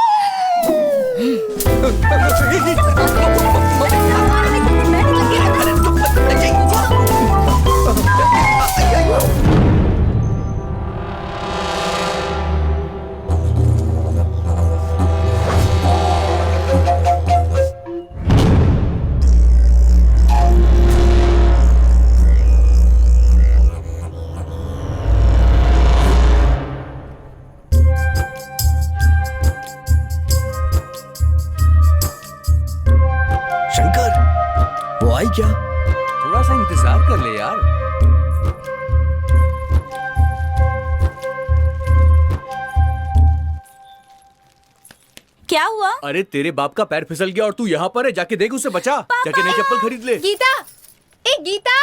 थोड़ा सा इंतजार कर ले यार। क्या हुआ? अरे तेरे बाप का पैर फिसल गया और तू यहाँ पर है, जाके देख उसे बचा। जाके नई चप्पल खरीद ले। गीता, ए गीता।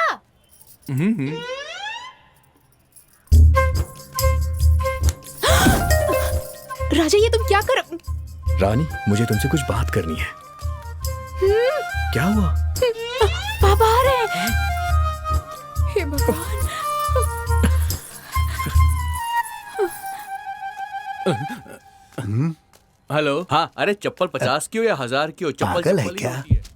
राजा ये तुम क्या कर? रानी मुझे तुमसे कुछ बात करनी है। क्या हुआ? पापा आ रहे हैं। हे भगवान। हेलो। हाँ, अरे चप्पल 50 की हो या 1000 की हो, चप्पल पागल है चप्पल ही क्या? होती है।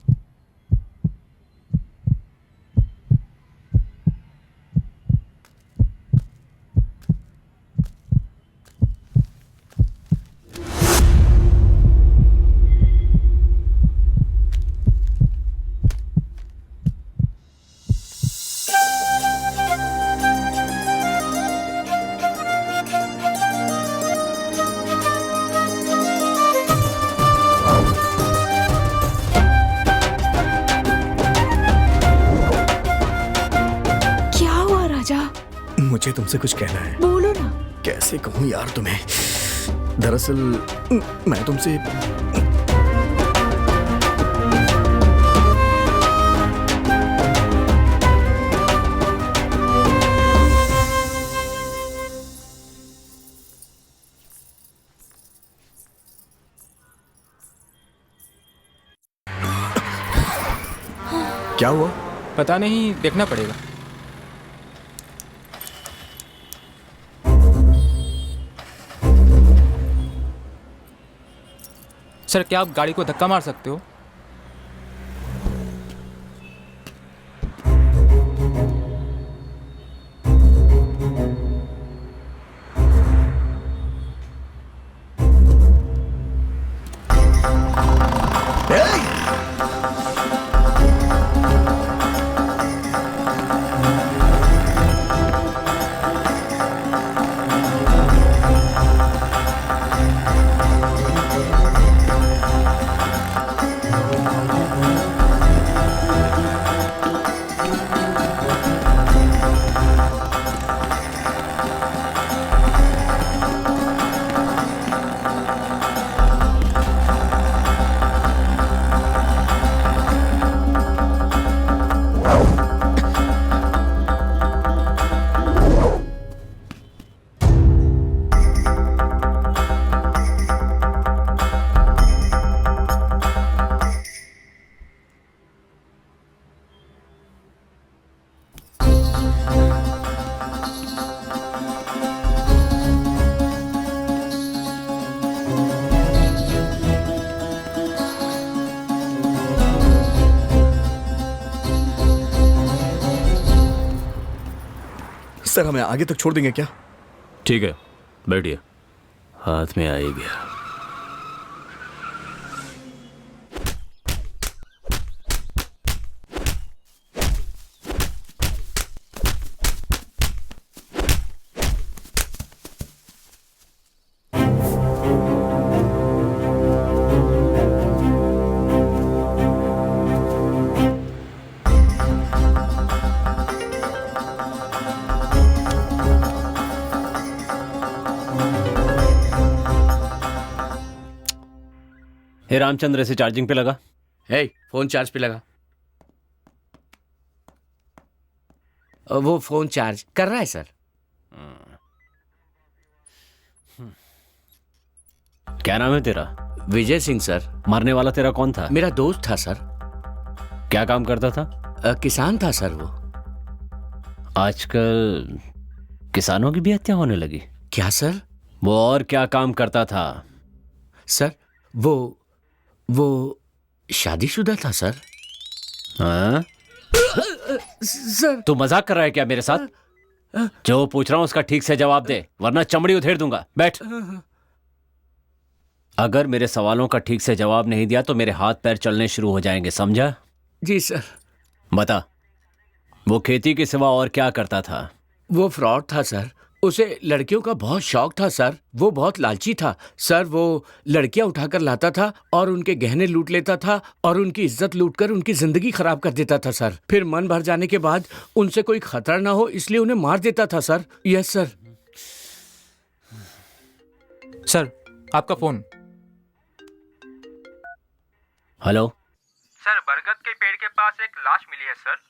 मुझे तुमसे कुछ कहना है। बोलो ना। कैसे कहूँ यार तुम्हें? दरअसल मैं तुमसे क्या हुआ? पता नहीं, देखना पड़ेगा। सर, क्या आप गाड़ी को धक्का मार सकते हो? सर, हमें आगे तक छोड़ देंगे क्या? ठीक है, बैठिए। हाथ में आ ही गया। हे रामचंद्र, इसे चार्जिंग पे लगा। हे, फोन चार्ज पे लगा। वो फोन चार्ज कर रहा है सर। क्या नाम है तेरा? विजय सिंह सर। मरने वाला तेरा कौन था? मेरा दोस्त था सर। क्या काम करता था? किसान था सर वो। आजकल किसानों की भी हत्या होने लगी। क्या सर? वो और क्या काम करता था? सर वो शादीशुदा था सर। हाँ? सर, तू मजाक कर रहा है क्या मेरे साथ? जो पूछ रहा हूं उसका ठीक से जवाब दे, वरना चमड़ी उधेड़ दूंगा। बैठ। अगर मेरे सवालों का ठीक से जवाब नहीं दिया तो मेरे हाथ पैर चलने शुरू हो जाएंगे, समझा? जी सर। बता, वो खेती के सिवा और क्या करता था? वो फ्रॉड था सर। उसे लड़कियों का बहुत शौक था सर। वो बहुत लालची था सर। वो लड़कियां उठाकर लाता था और उनके गहने लूट लेता था और उनकी इज्जत लूटकर उनकी जिंदगी खराब कर देता था सर। फिर मन भर जाने के बाद उनसे कोई खतरा ना हो इसलिए उन्हें मार देता था सर। Yes sir. सर आपका फोन। हेलो सर, बरगद के पेड़ के पास एक लाश मिली है सर।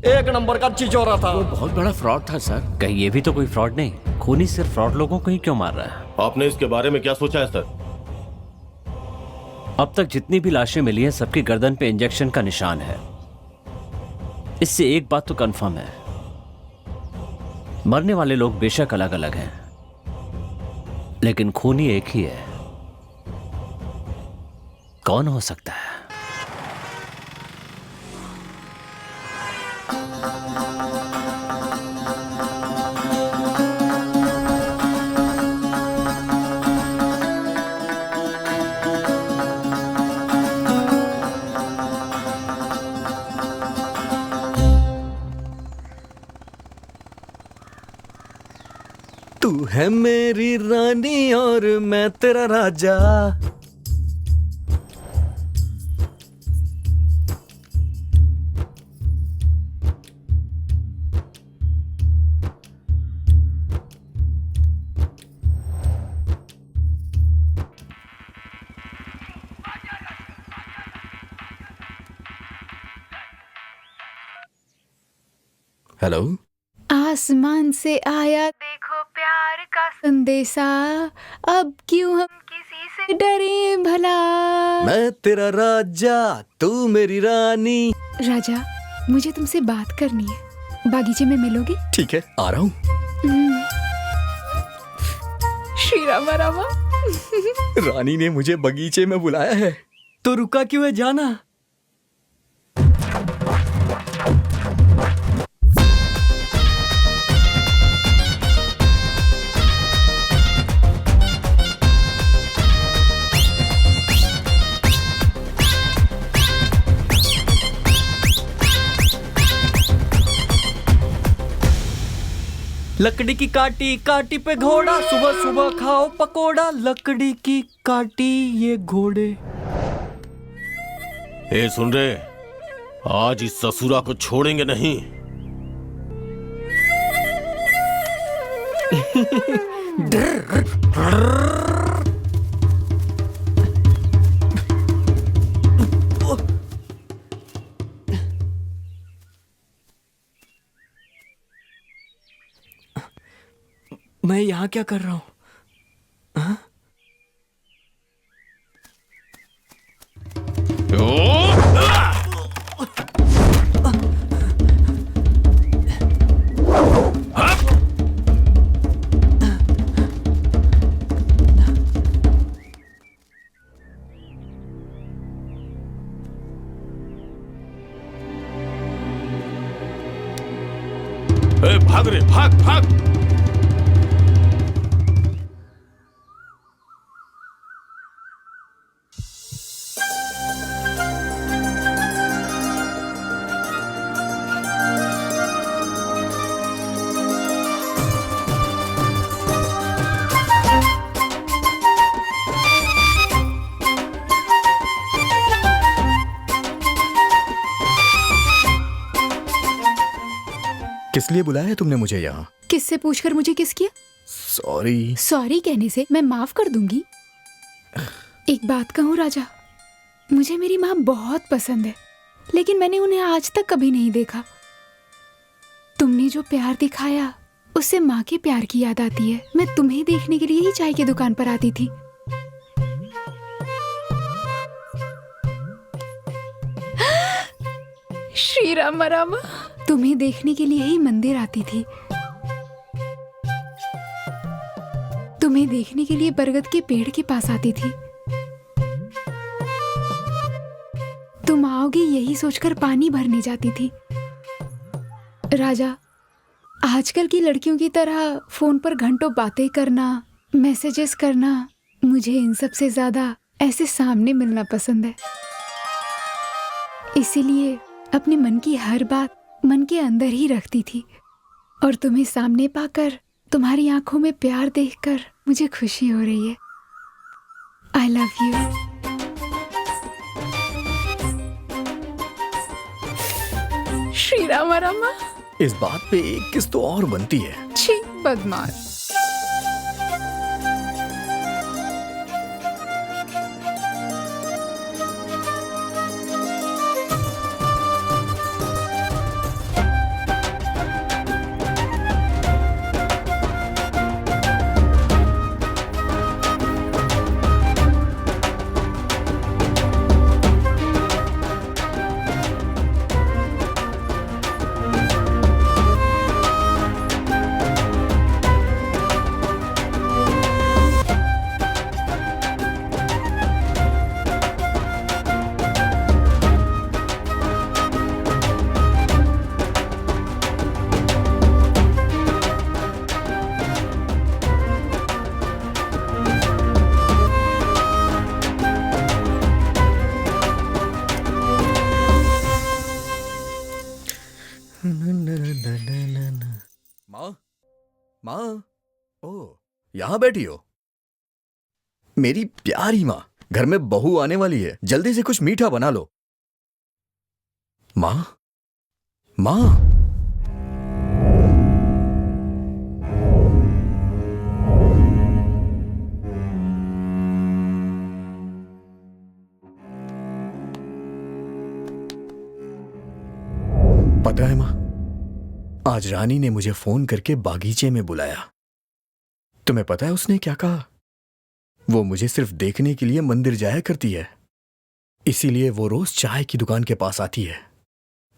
एक नंबर का चिचोरा था। वो बहुत बड़ा फ्रॉड था सर। कहीं ये भी तो कोई फ्रॉड नहीं? खूनी सिर्फ फ्रॉड लोगों को ही क्यों मार रहा है? आपने इसके बारे में क्या सोचा है सर? अब तक जितनी भी लाशें मिली हैं सबकी गर्दन पे इंजेक्शन का निशान है। इससे एक बात तो कंफर्म है, मरने वाले लोग बेशक अलग अलग हैं लेकिन खूनी एक ही है। कौन हो सकता है? तू है मेरी रानी और मैं तेरा राजा। हेलो। आसमान से आया देखो प्यार का संदेशा, अब क्यों हम किसी से डरे भला। मैं तेरा राजा, तू मेरी रानी। राजा, मुझे तुमसे बात करनी है, बागीचे में मिलोगे? ठीक है, आ रहा हूँ। श्री रामा रामा। रानी ने मुझे बगीचे में बुलाया है। तो रुका क्यों है, जाना। लकड़ी की काटी काटी पे घोड़ा, सुबह सुबह खाओ पकोड़ा। लकड़ी की काटी ये घोड़े। ए सुन रहे, आज इस ससुरा को छोड़ेंगे नहीं। मैं यहाँ क्या कर रहा हूँ? भाग रे, भाग भाग। किस लिए बुलाया है तुमने मुझे यहाँ? किससे पूछकर मुझे किस किया? सॉरी। सॉरी कहने से मैं माफ कर दूंगी। एक बात कहूँ राजा, मुझे मेरी माँ बहुत पसंद है, लेकिन मैंने उन्हें आज तक कभी नहीं देखा। तुमने जो प्यार दिखाया उससे माँ के प्यार की याद आती है। मैं तुम्हें देखने के लिए ही चाय की दुकान पर आती थी। श्री रामा रामा। तुम्हें देखने के लिए ही मंदिर आती थी। तुम्हें देखने के लिए बरगद के पेड़ के पास आती थी। तुम आओगे यही सोचकर पानी भरने जाती थी। राजा, आजकल की लड़कियों की तरह फोन पर घंटों बातें करना, मैसेजेस करना, मुझे इन सब से ज्यादा ऐसे सामने मिलना पसंद है। इसीलिए अपने मन की हर बात मन के अंदर ही रखती थी, और तुम्हें सामने पाकर, तुम्हारी आंखों में प्यार देखकर मुझे खुशी हो रही है। आई लव यू। श्री रामा रामा। इस बात पे एक किस तो और बनती है। छी बदमाश। माँ, ओ, यहाँ बैठी हो? मेरी प्यारी माँ, घर में बहू आने वाली है, जल्दी से कुछ मीठा बना लो। माँ, माँ। पता है माँ, आज रानी ने मुझे फोन करके बागीचे में बुलाया। तुम्हें पता है उसने क्या कहा? वो मुझे सिर्फ देखने के लिए मंदिर जाया करती है, इसीलिए वो रोज चाय की दुकान के पास आती है,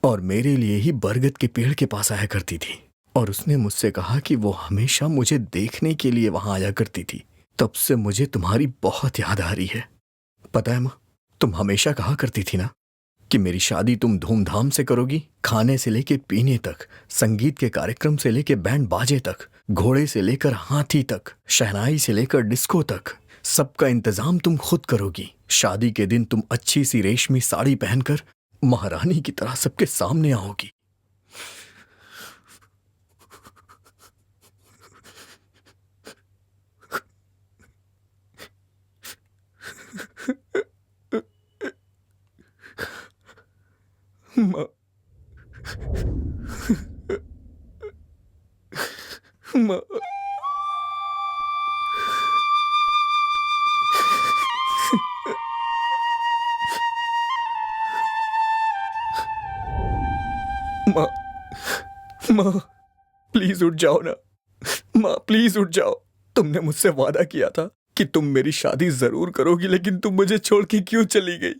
और मेरे लिए ही बरगद के पेड़ के पास आया करती थी। और उसने मुझसे कहा कि वो हमेशा मुझे देखने के लिए वहां आया करती थी। तब से मुझे तुम्हारी बहुत याद आ रही है। पता है माँ, तुम हमेशा कहा करती थी ना कि मेरी शादी तुम धूमधाम से करोगी, खाने से लेके पीने तक, संगीत के कार्यक्रम से लेके बैंड बाजे तक, घोड़े से लेकर हाथी तक, शहनाई से लेकर डिस्को तक, सबका इंतजाम तुम खुद करोगी। शादी के दिन तुम अच्छी सी रेशमी साड़ी पहनकर महारानी की तरह सबके सामने आओगी। माँ, माँ, माँ, माँ, प्लीज उठ जाओ ना। माँ प्लीज उठ जाओ। तुमने मुझसे वादा किया था कि तुम मेरी शादी जरूर करोगी, लेकिन तुम मुझे छोड़ के क्यों चली गई?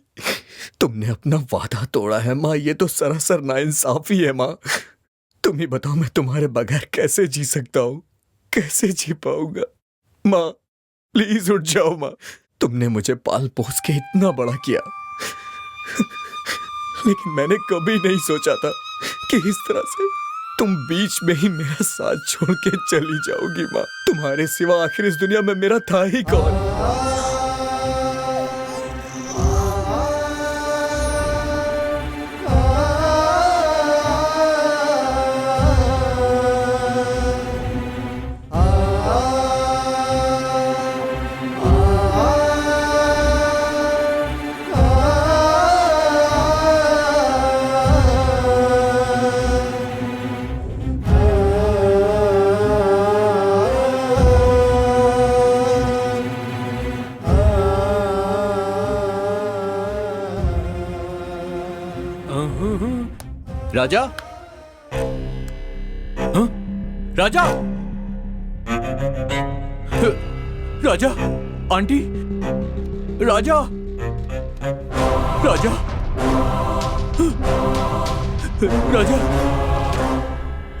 तुमने अपना वादा तोड़ा है माँ, ये तो सरासर नाइंसाफी है माँ। तुम ही बताओ, मैं तुम्हारे बगैर कैसे जी सकता हूँ, कैसे जी पाऊंगा? माँ प्लीज उठ जाओ माँ। तुमने मुझे पाल पोस के इतना बड़ा किया, लेकिन मैंने कभी नहीं सोचा था कि इस तरह से तुम बीच में ही मेरा साथ छोड़ के चली जाओगी माँ। तुम्हारे सिवा आखिर इस दुनिया में मेरा था ही कौन? राजा? हाँ? राजा? राजा? आंटी? राजा? राजा? राजा?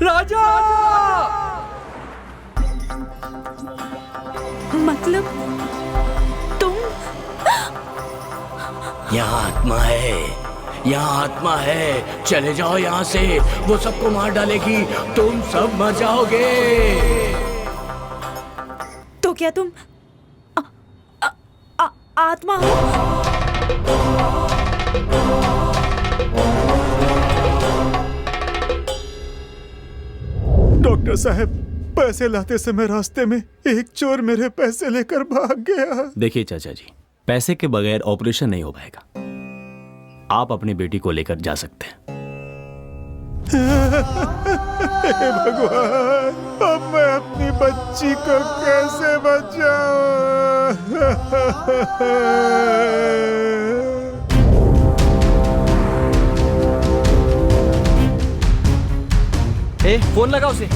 राजा? मतलब तुम? यहाँ आत्मा है, यहाँ आत्मा है, चले जाओ यहाँ से, वो सबको मार डालेगी, तुम सब मर जाओगे। तो क्या तुम आत्मा हो? डॉक्टर साहब, पैसे लाते समय रास्ते में एक चोर मेरे पैसे लेकर भाग गया। देखिए चाचा जी, पैसे के बगैर ऑपरेशन नहीं हो पाएगा। आप अपनी बेटी को लेकर जा सकते हैं। हे भगवान, अब मैं अपनी बच्ची को कैसे बचाऊं? फोन लगा उसे।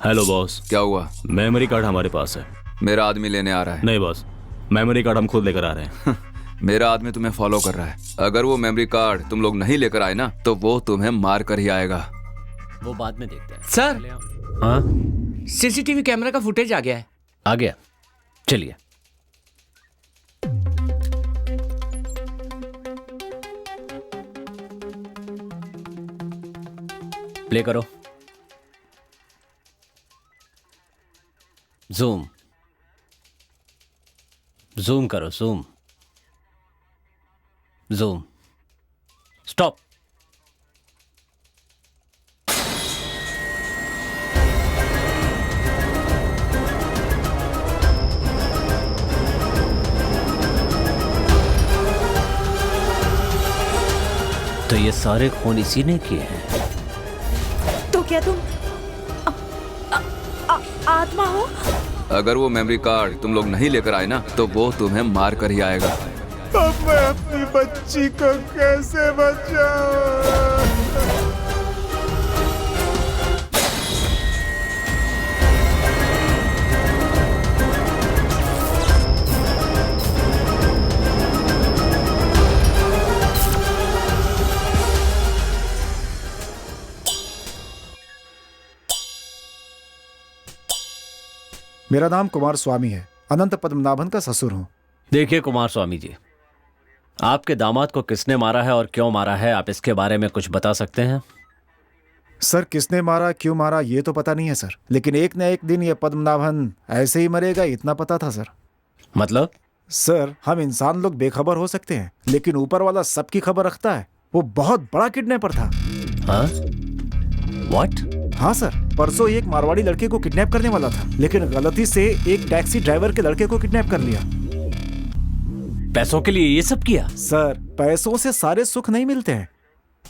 Hello boss. क्या हुआ? मेमोरी कार्ड हमारे पास है। मेरा आदमी लेने आ रहा है। नहीं बॉस, मेमोरी कार्ड हम खुद लेकर आ रहे हैं। मेरा आदमी तुम्हें फॉलो कर रहा है। अगर वो मेमोरी कार्ड तुम लोग नहीं लेकर आए ना, तो वो तुम्हें मार कर ही आएगा। वो बाद में देखते हैं। सर, हाँ, सीसीटीवी कैमरा का फुटेज आ गया है। आ गया, चलिए। प्ले करो। जूम जूम करो, जूम जूम। स्टॉप। तो ये सारे खून इसी ने किए हैं। तो क्या तुम आत्मा हो? अगर वो मेमोरी कार्ड तुम लोग नहीं लेकर आए ना, तो वो तुम्हें मार कर ही आएगा। अब मैं अपनी बच्ची को कैसे बचाऊं? मेरा नाम कुमार स्वामी है, अनंत पद्मनाभन का ससुर हूँ। देखिए कुमार स्वामी जी, आपके दामाद को किसने मारा है और क्यों मारा है, आप इसके बारे में कुछ बता सकते हैं? सर, किसने मारा, क्यों मारा, ये तो पता नहीं है सर, लेकिन एक न एक दिन ये पद्मनाभन ऐसे ही मरेगा, इतना पता था सर। मतलब? सर, हम इंसान लोग बेखबर हो सकते हैं, लेकिन ऊपर वाला सबकी खबर रखता है। वो बहुत बड़ा किडनैपर था। हाँ? What? हाँ सर, परसों एक मारवाड़ी लड़के को किडनैप करने वाला था, लेकिन गलती से एक टैक्सी ड्राइवर के लड़के को किडनैप कर लिया। पैसों के लिए ये सब किया? सर, पैसों से सारे सुख नहीं मिलते हैं।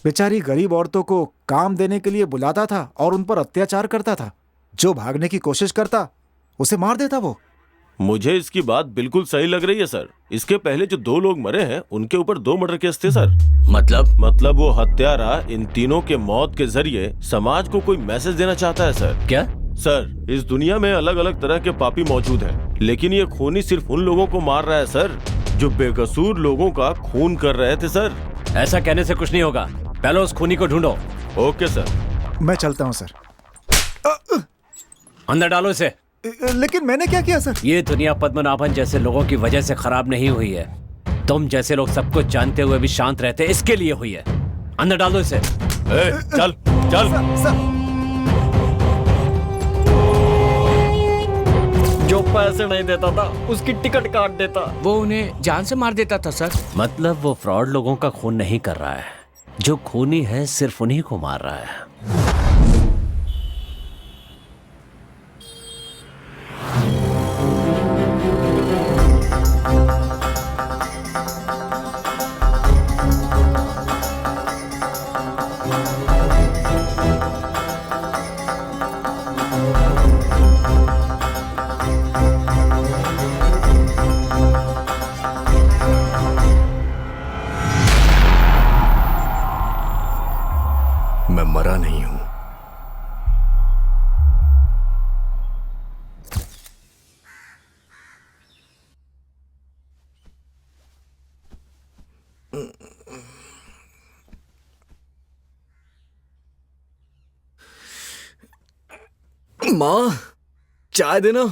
बेचारी गरीब औरतों को काम देने के लिए बुलाता था और उन पर अत्याचार करता था। जो भागने की कोशिश करता उसे मार देता वो। मुझे इसकी बात बिल्कुल सही लग रही है सर। इसके पहले जो 2 लोग मरे हैं उनके ऊपर 2 मर्डर केस थे सर। मतलब वो हत्यारा इन तीनों के मौत के जरिए समाज को कोई मैसेज देना चाहता है सर। क्या? सर, इस दुनिया में अलग अलग तरह के पापी मौजूद हैं, लेकिन ये खूनी सिर्फ उन लोगों को मार रहा है सर जो बेकसूर लोगों का खून कर रहे थे सर। ऐसा कहने से कुछ नहीं होगा, पहले उस खूनी को ढूंढो। Okay sir. मैं चलता हूँ सर। अंदर डालो इसे। लेकिन मैंने क्या किया सर? ये दुनिया पद्मनाभन जैसे लोगों की वजह से खराब नहीं हुई है, तुम जैसे लोग सब कुछ जानते हुए भी शांत रहते इसके लिए हुई है। अंदर डाल दो इसे। चल चल। जो पैसे नहीं देता था उसकी टिकट काट देता। वो उन्हें जान से मार देता था सर। मतलब वो फ्रॉड लोगों का खून नहीं कर रहा है, जो खूनी है सिर्फ उन्हीं को मार रहा है। मैं मरा नहीं हूं। माँ, चाय देना।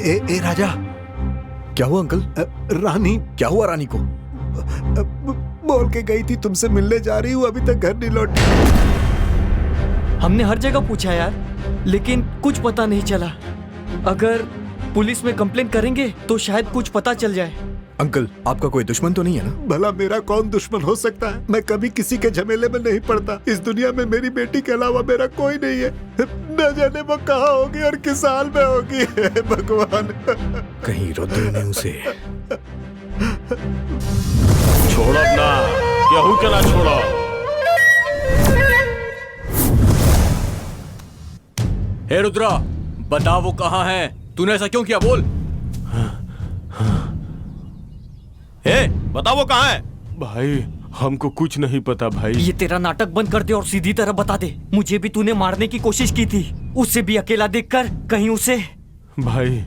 ए राजा, क्या हुआ अंकल? रानी क्या हुआ रानी को? बोल के गई थी तुमसे मिलने जा रही हूँ, अभी तक घर नहीं लौटी। हमने हर जगह पूछा यार, लेकिन कुछ पता नहीं चला। अगर पुलिस में कंप्लेंट करेंगे तो शायद कुछ पता चल जाए। अंकल, आपका कोई दुश्मन तो नहीं है ना? भला मेरा कौन दुश्मन हो सकता है? मैं कभी किसी के झमेले में नहीं पड़ता। इस दुनिया में मेरी बेटी के अलावा मेरा कोई नहीं है। न जाने वो कहाँ होगी और किस साल में होगी। भगवान, कहीं रुद्र ने उसे छोड़ो ना, केहू के ना छोड़ो। हे रुद्रा, बता वो कहाँ है? तूने ऐसा क्यों किया? बोल। हे, बता वो कहाँ है? भाई हमको कुछ नहीं पता भाई। ये तेरा नाटक बंद कर दे और सीधी तरह बता दे। मुझे भी तूने मारने की कोशिश की थी, उससे भी अकेला देखकर कहीं उसे। भाई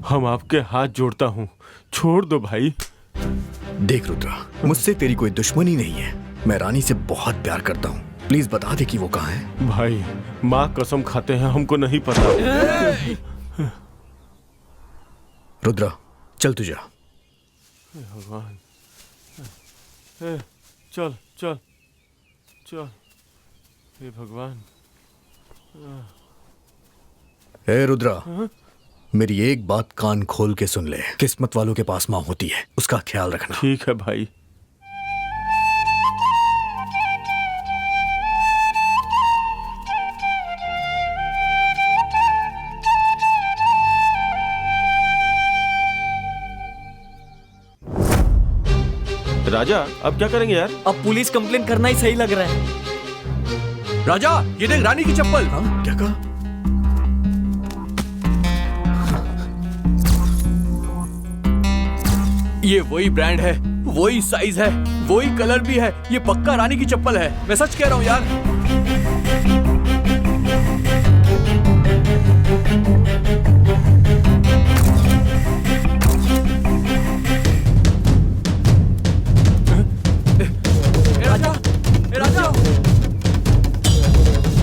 हम आपके हाथ जोड़ता हूँ, छोड़ दो भाई। देख रुद्रा, मुझसे तेरी कोई दुश्मनी नहीं है। मैं रानी से बहुत प्यार करता हूँ। प्लीज बता दे कि वो कहाँ है। भाई माँ कसम खाते हैं, हमको नहीं पता। रुद्रा चल तू जा। भगवान, चल चल चल। हे भगवान। हे रुद्रा, मेरी एक बात कान खोल के सुन ले। किस्मत वालों के पास माँ होती है, उसका ख्याल रखना। ठीक है भाई। राजा अब क्या करेंगे यार? अब पुलिस कंप्लेंट करना ही सही लग रहा है। राजा, ये देख रानी की चप्पल। हाँ, क्या कहा? ये वही ब्रांड है, वही साइज है, वही कलर भी है। ये पक्का रानी की चप्पल है, मैं सच कह रहा हूँ यार।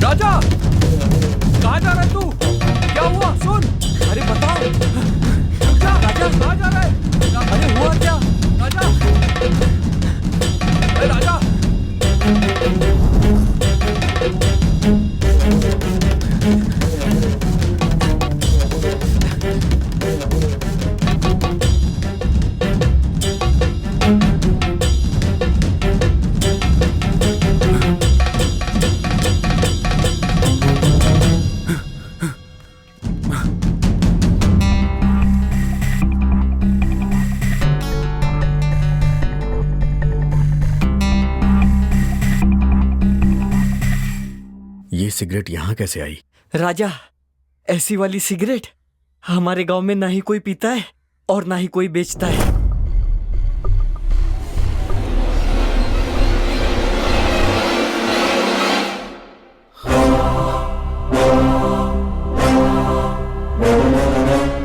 राजा, कहाँ जा रहा है तू? क्या हुआ? सुन। अरे बताओ। रुक जा। राजा कहाँ जा रहा है? अरे हुआ क्या? राजा, अरे राजा। सिगरेट यहाँ कैसे आई? राजा, ऐसी वाली सिगरेट हमारे गांव में ना ही कोई पीता है और ना ही कोई बेचता है।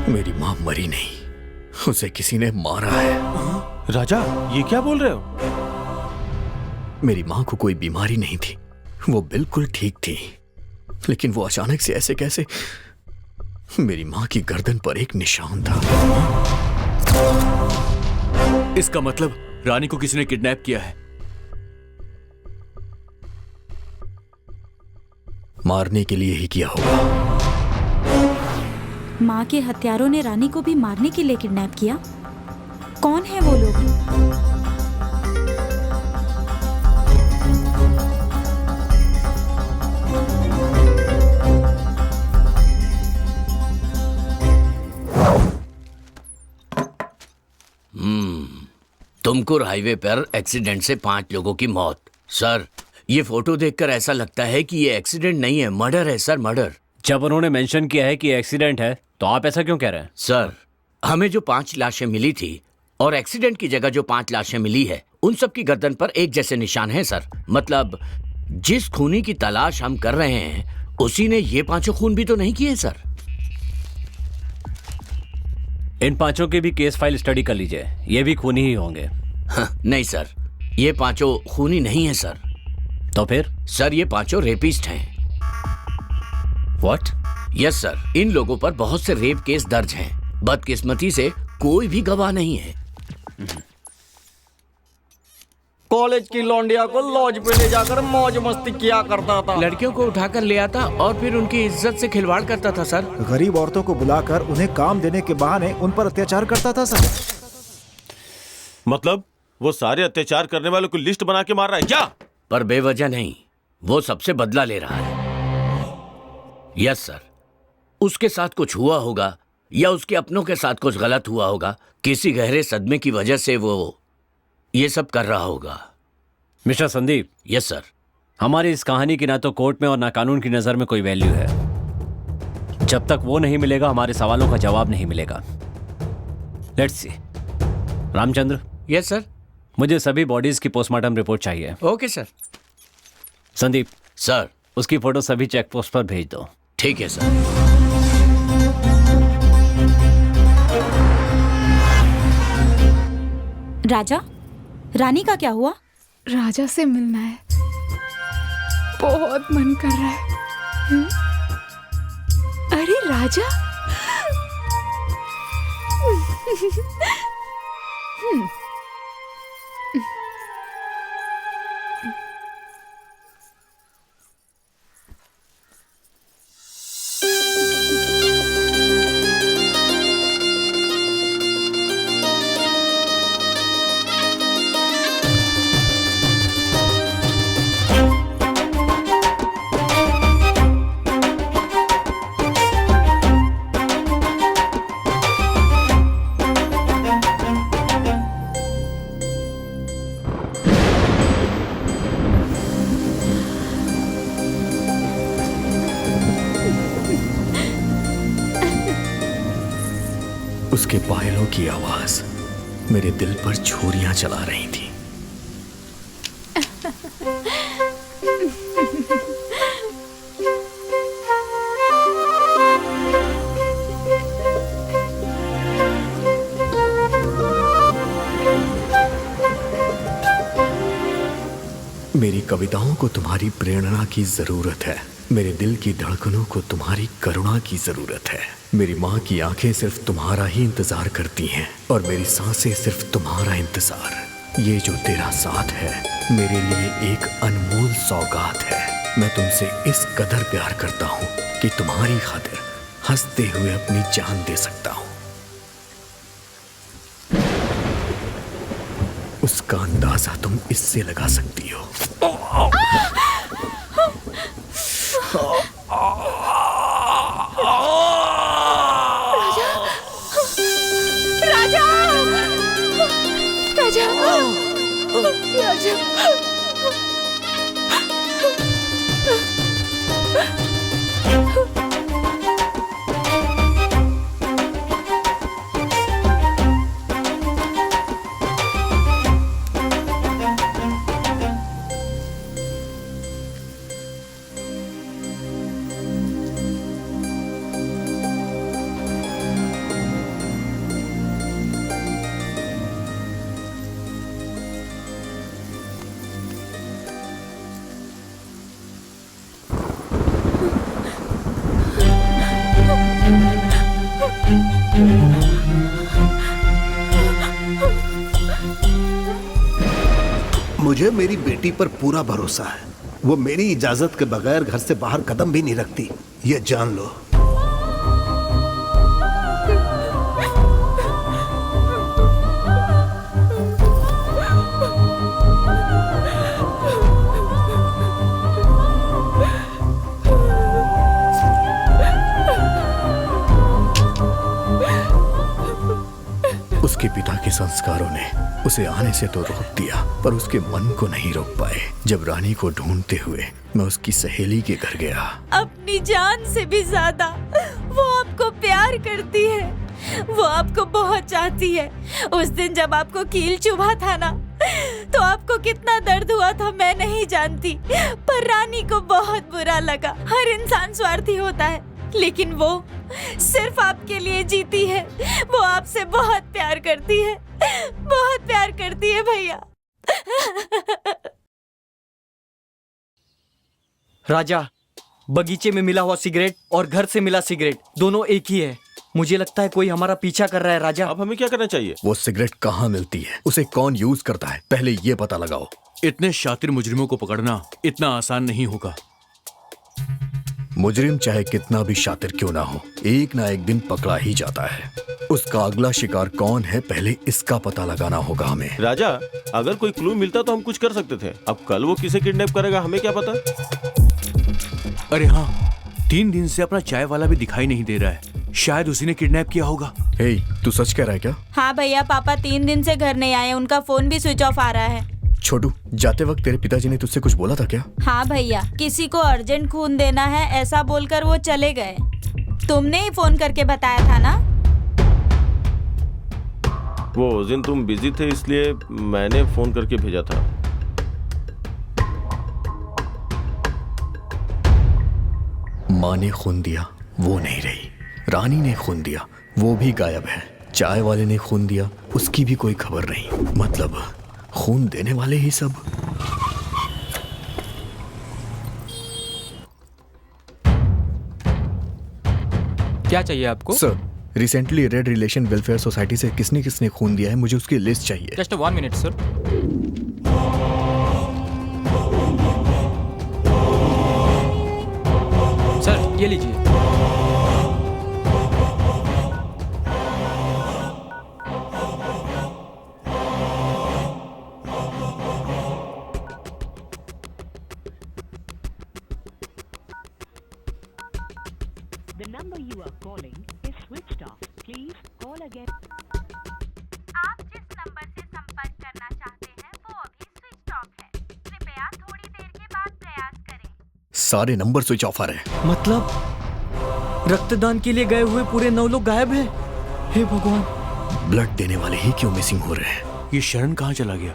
मेरी माँ मरी नहीं, उसे किसी ने मारा है। राजा, ये क्या बोल रहे हो? मेरी माँ को कोई बीमारी नहीं थी, वो बिल्कुल ठीक थी, लेकिन वो अचानक से ऐसे कैसे? मेरी माँ की गर्दन पर एक निशान था। इसका मतलब रानी को किसी ने किडनैप किया है। मारने के लिए ही किया होगा। माँ के हत्यारों ने रानी को भी मारने के लिए किडनैप किया। कौन है वो लोग? तुमकुर हाईवे पर एक्सीडेंट से 5 लोगों की मौत। सर, ये फोटो देखकर ऐसा लगता है कि ये एक्सीडेंट नहीं है, मर्डर है सर, मर्डर। जब उन्होंने मेंशन किया है कि एक्सीडेंट है, तो आप ऐसा क्यों कह रहे हैं? सर, हमें जो 5 लाशें मिली थी और एक्सीडेंट की जगह जो 5 लाशें मिली है, उन सब की गर्दन पर एक जैसे निशान हैं सर। मतलब जिस खूनी की तलाश हम कर रहे हैं, उसी ने ये 5 खून भी तो नहीं किए सर। इन 5 की भी केस फाइल स्टडी कर लीजिए, ये भी खूनी ही होंगे। नहीं सर, ये 5 खूनी नहीं है सर। तो फिर? सर, ये 5 रेपिस्ट हैं। व्हाट? यस सर, इन लोगों पर बहुत से रेप केस दर्ज हैं। बदकिस्मती से कोई भी गवाह नहीं है। कॉलेज की लौंडिया को लॉज पे ले जाकर मौज मस्ती किया करता था। लड़कियों को उठाकर ले आता और फिर उनकी इज्जत से खिलवाड़ करता था सर। गरीब औरतों को बुलाकर उन्हें काम देने के बहाने उन पर अत्याचार करता था सर। मतलब वो सारे अत्याचार करने वालों की लिस्ट बना के मार रहा है क्या? पर बेवजह नहीं, वो सबसे बदला ले रहा है। यस सर, उसके साथ कुछ हुआ होगा या उसके अपनों के साथ कुछ गलत हुआ होगा। किसी गहरे सदमे की वजह से वो ये सब कर रहा होगा। मिस्टर संदीप। Yes sir. हमारी इस कहानी की ना तो कोर्ट में और ना कानून की नजर में कोई वैल्यू है। जब तक वो नहीं मिलेगा हमारे सवालों का जवाब नहीं मिलेगा। Let's see. Ramchandra. Yes sir. मुझे सभी बॉडीज की पोस्टमार्टम रिपोर्ट चाहिए। Okay sir. संदीप। सर। उसकी फोटो सभी चेक पोस्ट पर भेज दो। ठीक है सर। राजा, रानी का क्या हुआ? राजा से मिलना है, बहुत मन कर रहा है। अरे राजा। उसके पायलों की आवाज मेरे दिल पर छुरियां चला रही थी। मेरी कविताओं को तुम्हारी प्रेरणा की जरूरत है। मेरे दिल की धड़कनों को तुम्हारी करुणा की जरूरत है। मेरी माँ की आंखें सिर्फ तुम्हारा ही इंतजार करती हैं और मेरी सांसें सिर्फ तुम्हारा इंतजार। ये जो तेरा साथ है मेरे लिए एक अनमोल सौगात है। मैं तुमसे इस कदर प्यार करता हूँ कि तुम्हारी खातिर हंसते हुए अपनी जान दे सकता हूँ। उसका अंदाजा तुम इससे लगा सकती हो। राजा, राजा, राजा, मुझे मेरी बेटी पर पूरा भरोसा है। वो मेरी इजाजत के बगैर घर से बाहर कदम भी नहीं रखती, ये जान लो। उसके पिता के संस्कारों ने उसे आने से तो रोक दिया, पर उसके मन को नहीं रोक पाए। जब रानी को ढूंढते हुए मैं उसकी सहेली के घर गया। अपनी जान से भी ज्यादा वो आपको प्यार करती है, वो आपको बहुत चाहती है। उस दिन जब आपको कील चुभा था ना, तो आपको कितना दर्द हुआ था मैं नहीं जानती, पर रानी को बहुत बुरा लगा। हर इंसान स्वार्थी होता है, लेकिन वो सिर्फ आपके लिए जीती है। वो आपसे बहुत प्यार करती है, बहुत प्यार करती है भैया। राजा, बगीचे में मिला हुआ सिगरेट और घर से मिला सिगरेट दोनों एक ही है। मुझे लगता है कोई हमारा पीछा कर रहा है राजा। अब हमें क्या करना चाहिए? वो सिगरेट कहाँ मिलती है, उसे कौन यूज करता है, पहले ये पता लगाओ। इतने शातिर मुजरिमों को पकड़ना इतना आसान नहीं होगा। मुजरिम चाहे कितना भी शातिर क्यों ना हो, एक ना एक दिन पकड़ा ही जाता है। उसका अगला शिकार कौन है, पहले इसका पता लगाना होगा हमें। राजा, अगर कोई क्लू मिलता तो हम कुछ कर सकते थे। अब कल वो किसे किडनैप करेगा हमें क्या पता। अरे हाँ, 3 दिन से अपना चाय वाला भी दिखाई नहीं दे रहा है, शायद उसी ने किडनैप किया होगा। हे, तू सच कह रहा है क्या? हाँ भैया, पापा 3 दिन से घर नहीं आए, उनका फोन भी स्विच ऑफ आ रहा है। छोटू, जाते वक्त तेरे पिताजी ने तुझसे कुछ बोला था क्या? हाँ भैया, किसी को अर्जेंट खून देना है ऐसा बोलकर वो चले गए। तुमने ही फोन करके बताया था ना? वो उस दिन तुम बिजी थे इसलिए मैंने फोन करके भेजा था। माँ ने खून दिया, वो नहीं रही। रानी ने खून दिया, वो भी गायब है। चाय वाले ने खून दिया, उसकी भी कोई खबर नहीं। मतलब खून देने वाले ही सब। क्या चाहिए आपको? Sir, recently red relation welfare society से किसने किसने खून दिया है, मुझे उसकी लिस्ट चाहिए। Just 1 minute sir. सर ये लीजिए। The number you are calling is switched off. Please call again. आप जिस नंबर से संपर्क करना चाहते हैं वो अभी स्विच ऑफ है। कृपया थोड़ी देर के बाद प्रयास करें। सारे नंबर स्विच ऑफ आ रहे हैं। मतलब रक्तदान के लिए गए हुए पूरे 9 लोग गायब हैं। हे भगवान, ब्लड देने वाले ही क्यों मिसिंग हो रहे हैं? ये शरण कहाँ चला गया?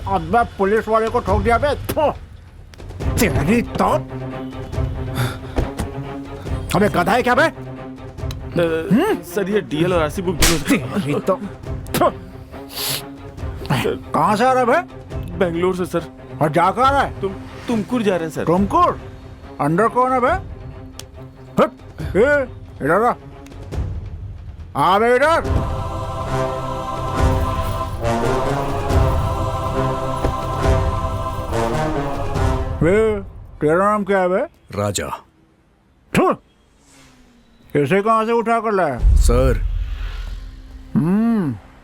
अबे पुलिस वाले को ठोक दिया बे। तेरी तो अबे गधा है क्या बे? सर ये डीएल और आरसी बुक तेरी तो कहाँ से आ रहा है बे? बेंगलोर से सर। और जा कहाँ रहा है? तुमकुर जा रहे हैं सर। तुमकुर? अंदर कौन है बे? इधर आ बे, इधर। तेरा नाम क्या है बे? राजा। इसे कहाँ से उठा कर लाया? सर।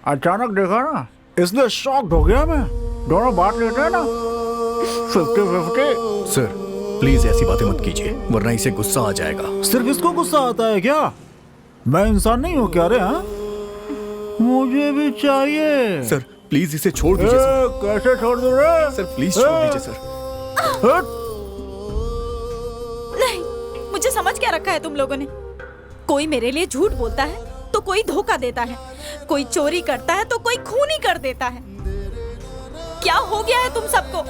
अचानक देखा ना, इसलिए शॉक्ड हो गया मैं। दोनों बात लेते हैं ना 50-50। सर प्लीज ऐसी बातें मत कीजिए, वरना इसे गुस्सा आ जाएगा। सिर्फ इसको गुस्सा आता है क्या? मैं इंसान नहीं हूँ क्या रे? हाँ, मुझे भी चाहिए। सर प्लीज इसे छोड़ दीजिए। कैसे छोड़ दूँ रे? सर प्लीज छोड़ दीजिए सर। नहीं, मुझे समझ क्या रखा है तुम लोगों ने? कोई मेरे लिए झूठ बोलता है तो कोई धोखा देता है, कोई चोरी करता है तो कोई खून ही कर देता है। क्या हो गया है तुम सबको?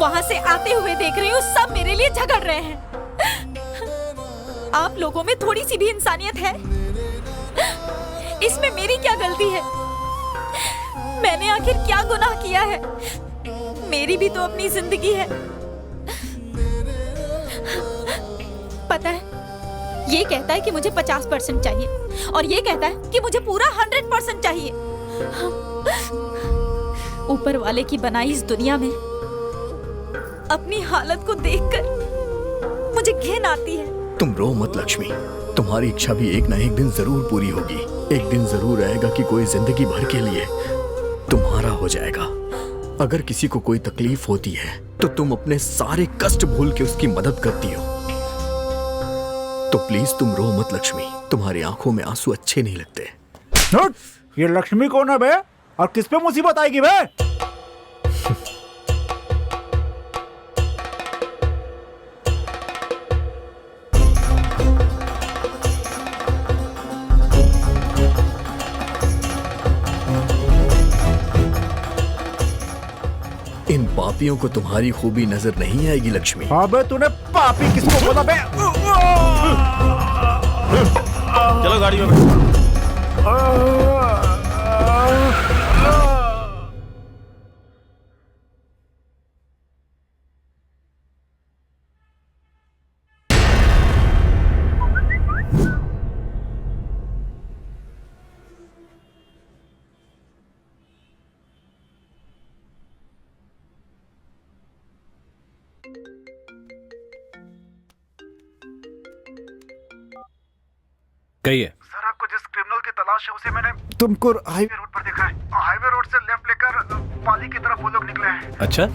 वहां से आते हुए देख रही हूँ सब मेरे लिए झगड़ रहे हैं। आप लोगों में थोड़ी सी भी इंसानियत है? इसमें मेरी क्या गलती है? मैंने आखिर क्या गुनाह किया है? मेरी भी तो अपनी जिंदगी है। पता है, ये कहता है कि मुझे 50% चाहिए और ये कहता है कि मुझे पूरा 100% चाहिए। ऊपर वाले की बनाई इस दुनिया में अपनी हालत को देखकर मुझे घिन आती है। तुम रो मत लक्ष्मी, तुम्हारी इच्छा भी एक ना एक दिन जरूर पूरी होगी। एक दिन जरूर आएगा कि कोई जिंदगी भर के लिए तुम्हारा हो जाएगा। अगर किसी को कोई तकलीफ होती है तो तुम अपने सारे कष्ट भूल के उसकी मदद करती हो। तो प्लीज तुम रो मत लक्ष्मी, तुम्हारी आंखों में आंसू अच्छे नहीं लगते। ये लक्ष्मी कौन है बे? और किस पे मुसीबत आएगी बे? इन पापियों को तुम्हारी खूबी नजर नहीं आएगी लक्ष्मी। हाँ बे, तूने पापी किसको बोला बे? चलो गाड़ी में। कहिए। सर आपको जिस क्रिमिनल की तलाश है उसे मैंने तुमको हाईवे रोड पर देखा है। हाईवे रोड से लेफ्ट लेकर पाली की तरफ वो लोग निकले हैं। अच्छा,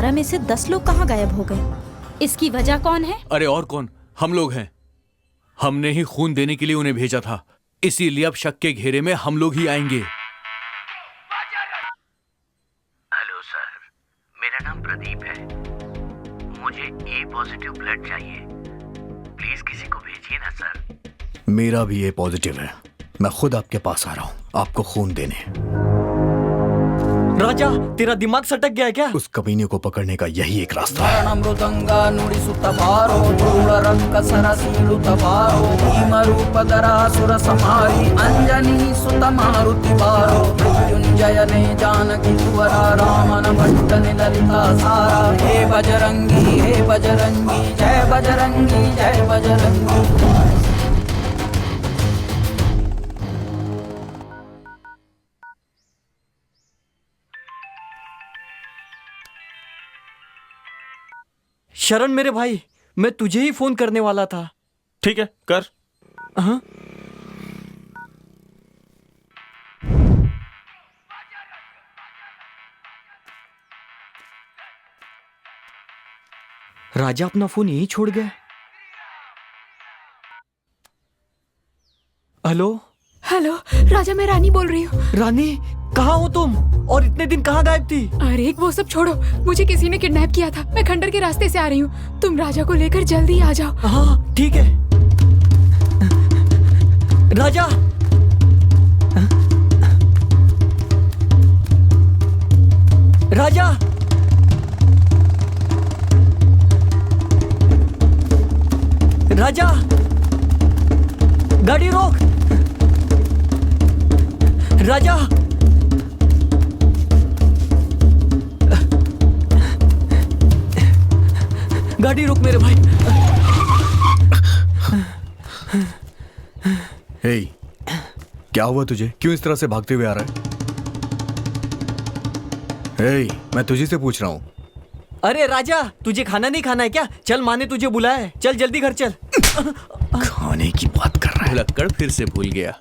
में से 10 लोग कहाँ गायब हो गए? इसकी वजह कौन है? अरे और कौन, हम लोग हैं। हमने ही खून देने के लिए उन्हें भेजा था, इसीलिए अब शक के घेरे में हम लोग ही आएंगे। हेलो सर, मेरा नाम प्रदीप है। मुझे ए पॉजिटिव ब्लड चाहिए, प्लीज किसी को भेजिए ना सर। मेरा भी ए पॉजिटिव है, मैं खुद आपके पास आ रहा हूँ आपको खून देने। राजा, तेरा दिमाग सटक गया है क्या? उस कमीने को पकड़ने का यही एक रास्ता है। अंजनी सुत मारुति बारो मृत्युंजय ने जानकी तुवरा रामन भट्ट ललिता सारा। हे बजरंगी जय बजरंगी जय बजरंगी। शरण मेरे भाई, मैं तुझे ही फोन करने वाला था। ठीक है, कर। हाँ? राजा अपना फोन यहीं छोड़ गया। हेलो हेलो राजा, मैं रानी बोल रही हूँ। रानी, कहाँ हो तुम और इतने दिन कहाँ गायब थी? अरे वो सब छोड़ो, मुझे किसी ने किडनैप किया था। मैं खंडर के रास्ते से आ रही हूँ, तुम राजा को लेकर जल्दी आ जाओ। हाँ ठीक है। राजा, राजा, राजा, गाड़ी रोक। राजा, गाड़ी रोक मेरे भाई। हे, क्या हुआ तुझे? क्यों इस तरह से भागते हुए आ रहा है? हे, मैं तुझे से पूछ रहा हूँ। अरे राजा, तुझे खाना नहीं खाना है क्या? चल, माँ ने तुझे बुलाया है, चल जल्दी घर चल। खाने की बात कर रहा है। लगकर फिर से भूल गया।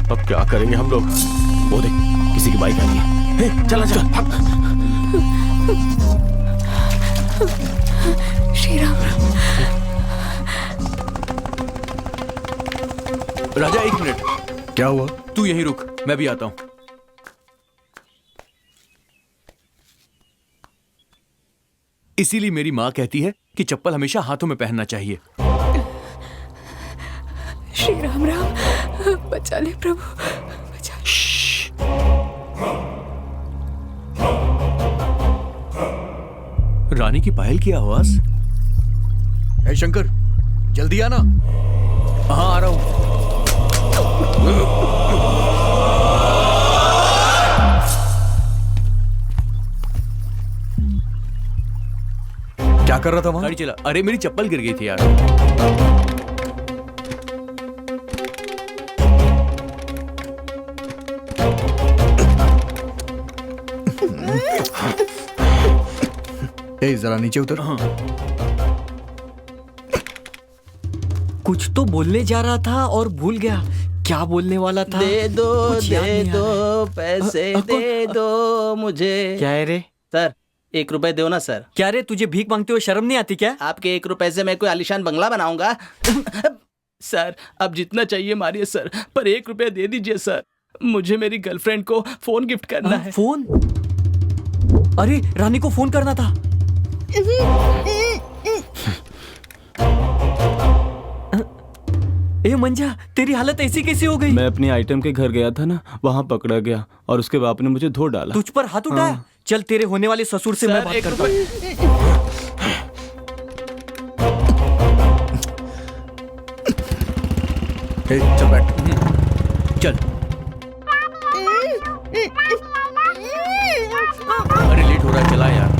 अब क्या करेंगे हम लोग? वो देख, किसी की बाइक आ रही है। चला चल, भाग। श्री राम। राजा एक मिनट। क्या हुआ? तू यहीं रुक, मैं भी आता हूं। इसीलिए मेरी माँ कहती है कि चप्पल हमेशा हाथों में पहनना चाहिए। श्री राम राम, बचा ले प्रभु, बचा ले। रानी की पायल की आवाज। ए शंकर, जल्दी आना। हाँ आ रहा हूं। क्या कर रहा था वहां? गाड़ी चला। अरे मेरी चप्पल गिर गई थी यार। ए, जरा नीचे उतर। हाँ। कुछ तो बोलने जा रहा था और भूल गया। क्या बोलने वाला था? दे दो कुछ याद दे नहीं आ दो रहा है। पैसे दे दो मुझे। क्या है रे? सर 1 रुपए दो ना सर। क्या रे, तुझे भीख मांगते हुए शर्म नहीं आती क्या? आपके 1 रुपए से मैं कोई आलीशान बंगला बनाऊंगा। सर अब जितना चाहिए मारिए सर, पर 1 रुपया दे दीजिए सर। मुझे मेरी गर्लफ्रेंड को फोन गिफ्ट करना है। फोन? अरे रानी को फोन करना था। ए मंजा, तेरी हालत ऐसी कैसी हो गई? मैं अपनी आइटम के घर गया था ना, वहाँ पकड़ा गया और उसके बाप ने मुझे धो डाला। तुझ पर हाथ उठाया? चल तेरे होने वाले ससुर से मैं बात करता हूँ। चल बैठ। चल। अरे लेट हो रहा है, चला यार।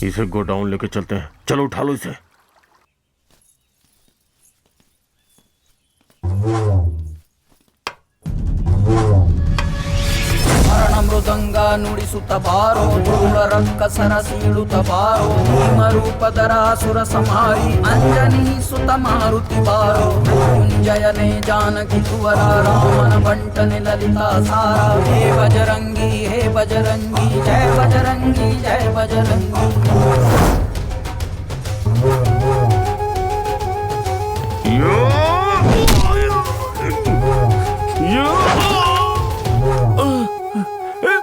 इसे गोडाउन लेके चलते हैं। चलो उठा लो इसे। ಮೃದಂಗ ನುಡಿಸುತ್ತ ಬಾರೋ ಧೂಳ ರಕ್ಕಸರ ಸೀಳುತ್ತ ಬಾರೋ ಭೀಮರೂಪಧರಾಸುರ ಸಂಹಾರಿ ಅಂಜನಿ ಸುತ ಮಾರುತಿ ಬಾರೋ ಕುಂಜಯನೆ ಜಾನಕಿ ಕುವರ ರಾಮನ ಬಂಟನೆ ಲಲಿತಾ ಸಾರ ಹೇ ಬಜರಂಗಿ ಜಯ ಬಜರಂಗಿ ಜಯ ಬಜರಂಗಿ।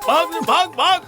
भाग भाग भाग।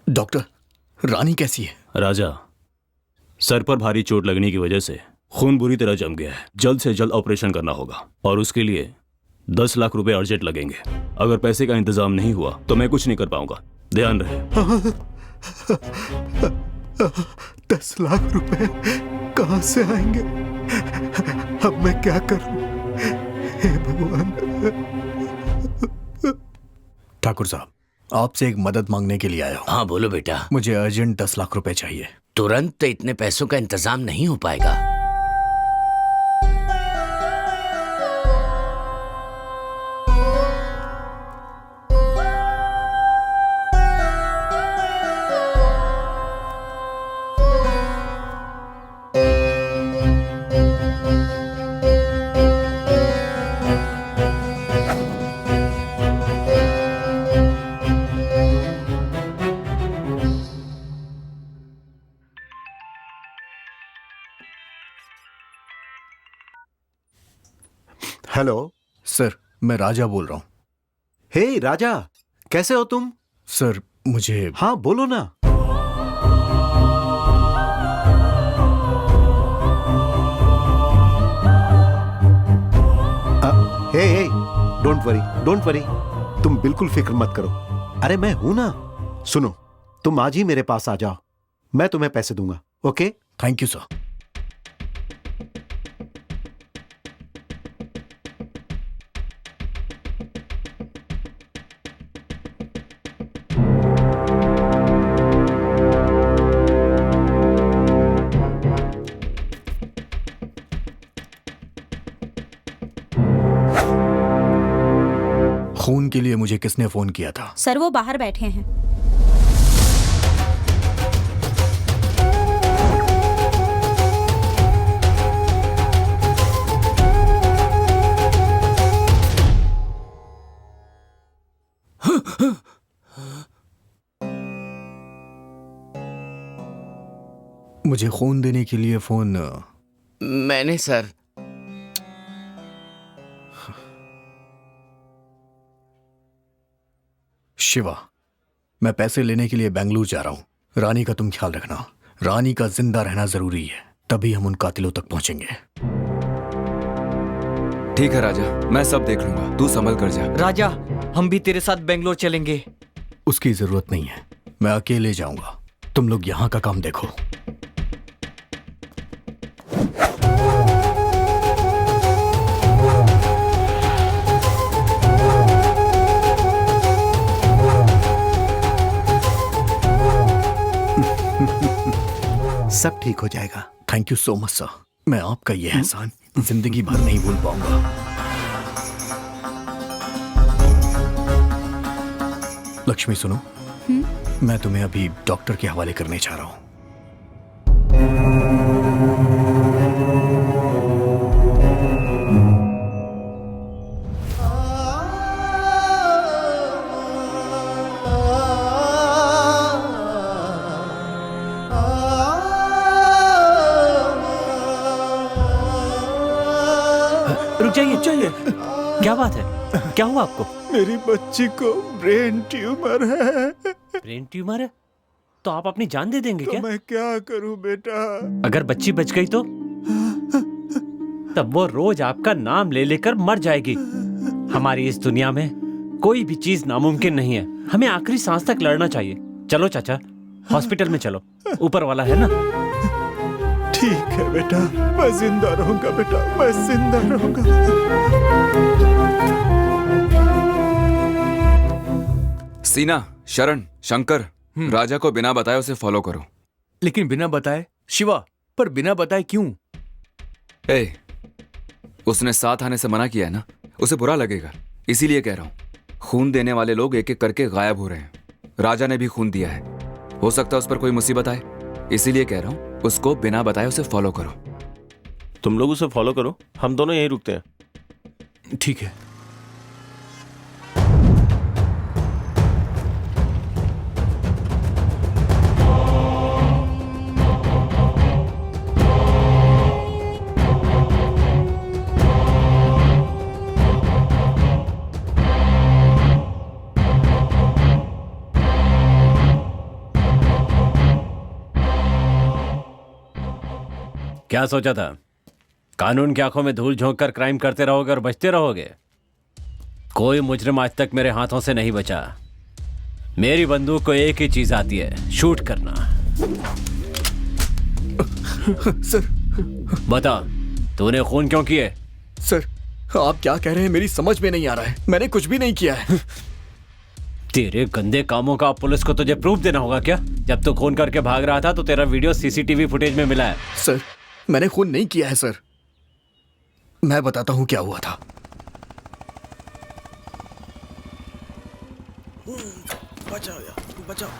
डॉक्टर, रानी कैसी है? राजा, सर पर भारी चोट लगने की वजह से खून बुरी तरह जम गया है। जल्द से जल्द ऑपरेशन करना होगा और उसके लिए 10 लाख रुपए अर्जेंट लगेंगे। अगर पैसे का इंतजाम नहीं हुआ तो मैं कुछ नहीं कर पाऊंगा। ध्यान रहे। 10 लाख रुपए कहां से आएंगे? अब मैं क्या करूं? हे भगवान। ठाकुर साहब, आपसे एक मदद मांगने के लिए आया हूँ। हाँ बोलो बेटा। मुझे अर्जेंट 10 लाख रुपए चाहिए। तुरंत इतने पैसों का इंतजाम नहीं हो पाएगा। हेलो सर, मैं राजा बोल रहा हूँ। हे राजा, कैसे हो तुम? सर मुझे... हाँ बोलो ना। हे डोंट वरी, तुम बिल्कुल फिक्र मत करो। अरे मैं हूं ना। सुनो, तुम आज ही मेरे पास आ जाओ, मैं तुम्हें पैसे दूंगा। ओके? Thank you sir. खून के लिए मुझे किसने फोन किया था? सर वो बाहर बैठे हैं। मुझे खून देने के लिए फोन... मैंने सर शिवा, मैं पैसे लेने के लिए बेंगलुरु जा रहा हूँ। रानी का तुम ख्याल रखना। रानी का जिंदा रहना जरूरी है, तभी हम उन कातिलों तक पहुंचेंगे। ठीक है राजा, मैं सब देख लूंगा, तू संभल कर जा। राजा, हम भी तेरे साथ बेंगलोर चलेंगे। उसकी जरूरत नहीं है, मैं अकेले जाऊंगा। तुम लोग यहाँ का काम देखो। सब ठीक हो जाएगा। Thank you so much sir. मैं आपका ये एहसान जिंदगी भर नहीं भूल पाऊंगा। लक्ष्मी सुनो, मैं तुम्हें अभी डॉक्टर के हवाले करने जा रहा हूं। रुक जाइए, क्या बात है? क्या हुआ आपको? मेरी बच्ची को ब्रेन ट्यूमर है। ब्रेन ट्यूमर है? तो आप अपनी जान दे देंगे क्या? मैं क्या करूं बेटा? अगर बच्ची बच गई तो? तब वो रोज आपका नाम ले लेकर मर जाएगी। हमारी इस दुनिया में कोई भी चीज नामुमकिन नहीं है। हमें आखिरी सांस तक लड़ना चाहिए। चलो चाचा, हॉस्पिटल में चलो, ऊपर वाला है ना। ठीक है बेटा, मैं जिंदा रहूंगा बेटा, मैं जिंदा रहूंगा। सीना, शरण, शंकर, राजा को बिना बताए उसे फॉलो करो। लेकिन बिना बताए? शिवा, पर बिना बताए क्यों? ए, उसने साथ आने से मना किया है ना, उसे बुरा लगेगा, इसीलिए कह रहा हूं। खून देने वाले लोग एक एक करके गायब हो रहे हैं। राजा ने भी खून दिया है, हो सकता है उस पर कोई मुसीबत आए, इसीलिए कह रहा हूं उसको बिना बताए उसे फॉलो करो। तुम लोग उसे फॉलो करो, हम दोनों यहीं रुकते हैं। ठीक है। क्या सोचा था? कानून की आंखों में धूल झोंक कर क्राइम करते रहोगे और बचते रहोगे? कोई मुजरिम आज तक मेरे हाथों से नहीं बचा। मेरी बंदूक को एक ही चीज आती है, शूट करना। सर, बता, तूने खून क्यों किए? सर, आप क्या कह रहे हैं मेरी समझ में नहीं आ रहा है। मैंने कुछ भी नहीं किया है। तेरे गंदे कामों का पुलिस को तुझे प्रूफ देना होगा क्या? जब तू खून करके भाग रहा था तो तेरा वीडियो सीसीटीवी फुटेज में मिला है। सर, मैंने खून नहीं किया है सर। मैं बताता हूं क्या हुआ था। बचाओ यार, बचाओ।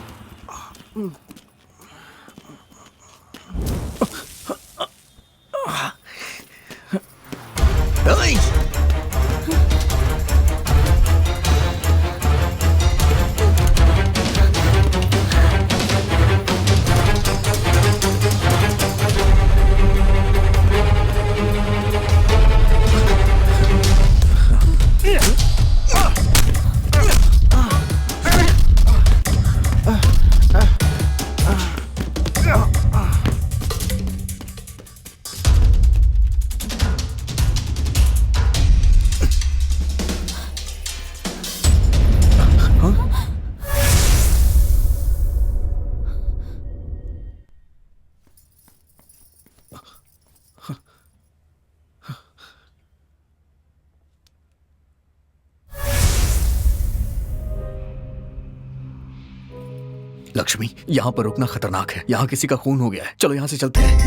लक्ष्मी, यहाँ पर रुकना खतरनाक है। यहाँ किसी का खून हो गया है। चलो यहाँ से चलते हैं।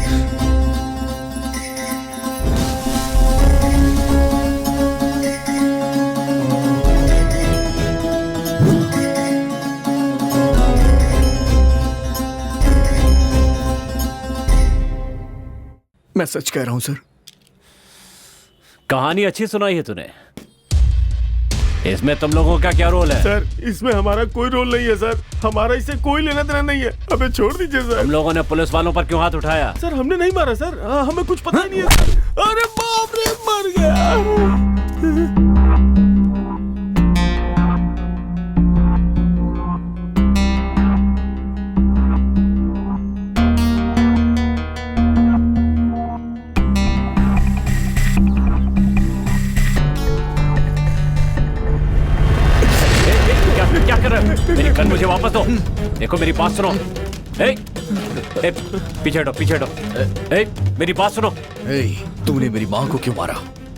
मैं सच कह रहा हूं सर। कहानी अच्छी सुनाई है तूने। इसमें तुम लोगों का क्या रोल है? सर, इसमें हमारा कोई रोल नहीं है सर। हमारा इससे कोई लेना देना नहीं है। हमें छोड़ दीजिए सर। तुम लोगों ने पुलिस वालों पर क्यों हाथ उठाया? सर, हमने नहीं मारा सर। हमें कुछ पता ही नहीं है सर। अरे बाप रे, मर गया। वापस दो। देखो मेरी बात सुनो। ए, पीछे हटो, पीछे हटो। मेरी बात सुनो। तूने मेरी माँ को क्यों मारा?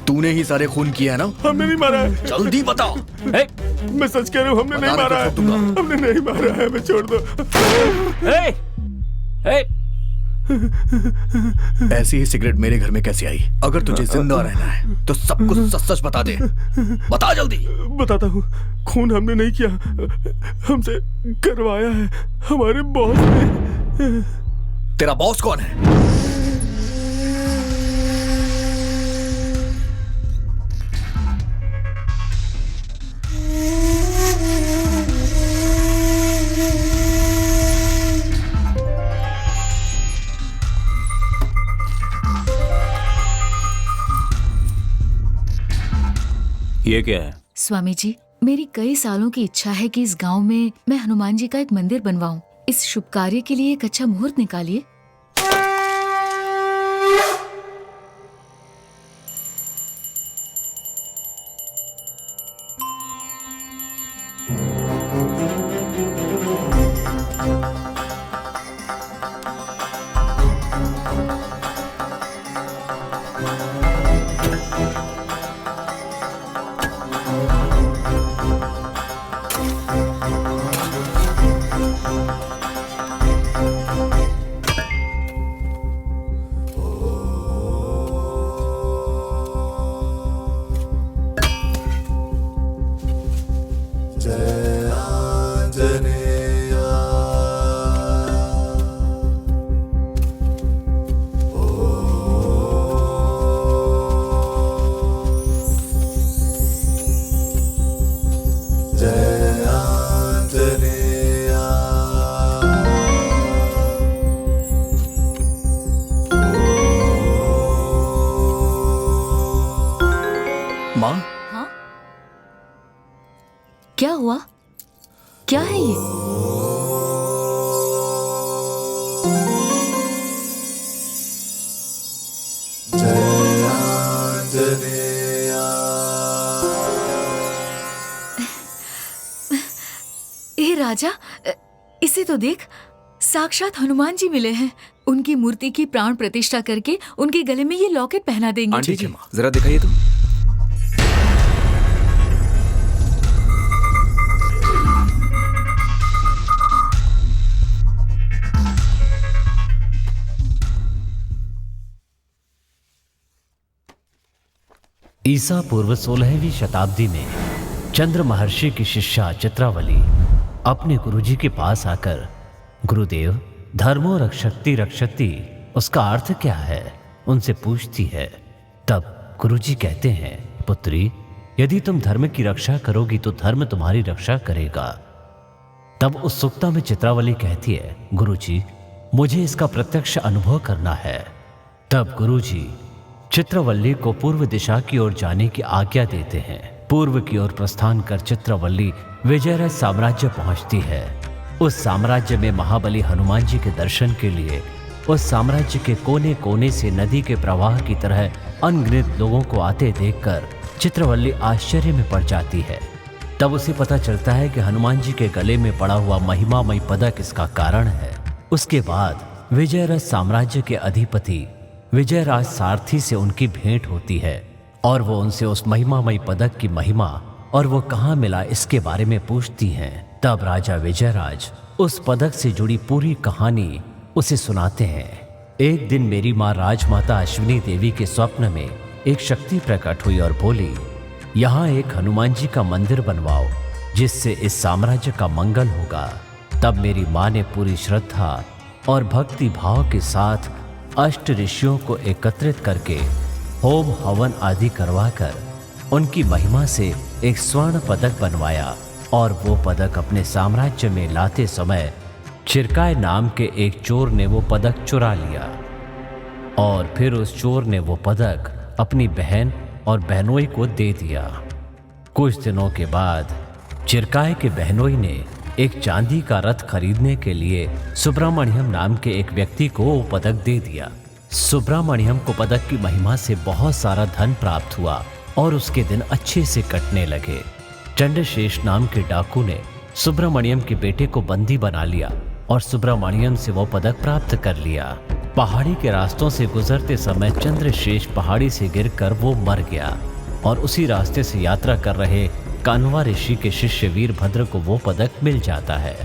तूने ही सारे खून किया है ना? हमने नहीं मारा है। जल्दी बताओ। मैं सच कह रहा हूँ, हमने नहीं मारा है। हमने नहीं मारा है, मैं छोड़ दो। ऐसी ही सिगरेट मेरे घर में कैसे आई? अगर तुझे जिंदा रहना है तो सब कुछ सच सच बता दे। बता जल्दी। बताता हूँ, खून हमने नहीं किया, हमसे करवाया है हमारे बॉस ने। तेरा बॉस कौन है? ये क्या है? स्वामी जी, मेरी कई सालों की इच्छा है कि इस गांव में मैं हनुमान जी का एक मंदिर बनवाऊं। इस शुभ कार्य के लिए एक अच्छा मुहूर्त निकालिए। माँ, क्या हुआ? क्या है ये? ए राजा, इसे तो देख, साक्षात हनुमान जी मिले हैं। उनकी मूर्ति की प्राण प्रतिष्ठा करके उनके गले में ये लॉकेट पहना देंगे। आंटी जी, जरा दिखाइए तो। ईसा पूर्व 16वीं शताब्दी में चंद्र महर्षि की शिष्या चित्रावली अपने गुरुजी के पास आकर, गुरुदेव, धर्मो रक्षति रक्षति उसका अर्थ क्या है, उनसे पूछती है। तब गुरुजी कहते हैं, पुत्री, यदि तुम धर्म की रक्षा करोगी तो धर्म तुम्हारी रक्षा करेगा। तब उत्सुकता में चित्रावली कहती है, गुरुजी, मुझे इसका प्रत्यक्ष अनुभव करना है। तब गुरुजी चित्रवल्ली को पूर्व दिशा की ओर जाने की आज्ञा देते हैं। पूर्व की ओर प्रस्थान कर चित्रवल्ली विजयरथ साम्राज्य पहुंचती है। उस साम्राज्य में महाबली हनुमान जी के दर्शन के लिए उस साम्राज्य के कोने कोने से नदी के प्रवाह की तरह अनगिनत लोगों को आते देखकर चित्रवल्ली आश्चर्य में पड़ जाती है। तब उसे पता चलता है कि हनुमान जी के गले में पड़ा हुआ महिमामय पदक इसका कारण है। उसके बाद विजयरथ साम्राज्य के अधिपति विजयराज सारथी से उनकी भेंट होती है और वो उनसे उस महिमामय पदक की महिमा और वो कहाँ मिला इसके बारे में पूछती हैं। तब राजा विजयराज उस पदक से जुड़ी पूरी कहानी उसे सुनाते हैं। एक दिन मेरी माँ राजमाता अश्विनी देवी के स्वप्न में एक शक्ति प्रकट हुई और बोली, यहाँ एक हनुमान जी का मंदिर बनवाओ जिससे इस साम्राज्य का मंगल होगा। तब मेरी माँ ने पूरी श्रद्धा और भक्ति भाव के साथ अष्ट ऋषियों को एकत्रित करके होम हवन आदि करवाकर उनकी महिमा से एक स्वर्ण पदक बनवाया और वो पदक अपने साम्राज्य में लाते समय चिरकाय नाम के एक चोर ने वो पदक चुरा लिया और फिर उस चोर ने वो पदक अपनी बहन और बहनोई को दे दिया। कुछ दिनों के बाद चिरकाय के बहनोई ने एक चांदी का रथ खरीदने के लिए सुब्रमण्यम नाम के एक व्यक्ति को वो पदक दे दिया। सुब्रमण्यम को पदक की महिमा से बहुत सारा धन प्राप्त हुआ और उसके दिन अच्छे से कटने लगे। चंडशेष नाम के डाकू ने सुब्रमण्यम के बेटे को बंदी बना लिया और सुब्रमण्यम से वो पदक प्राप्त कर लिया। पहाड़ी के रास्तों से गुजरते समय चंद्रशेष पहाड़ी से गिरकर वो मर गया और उसी रास्ते से यात्रा कर रहे कान्वा ऋषि के शिष्य वीरभद्र को वो पदक मिल जाता है।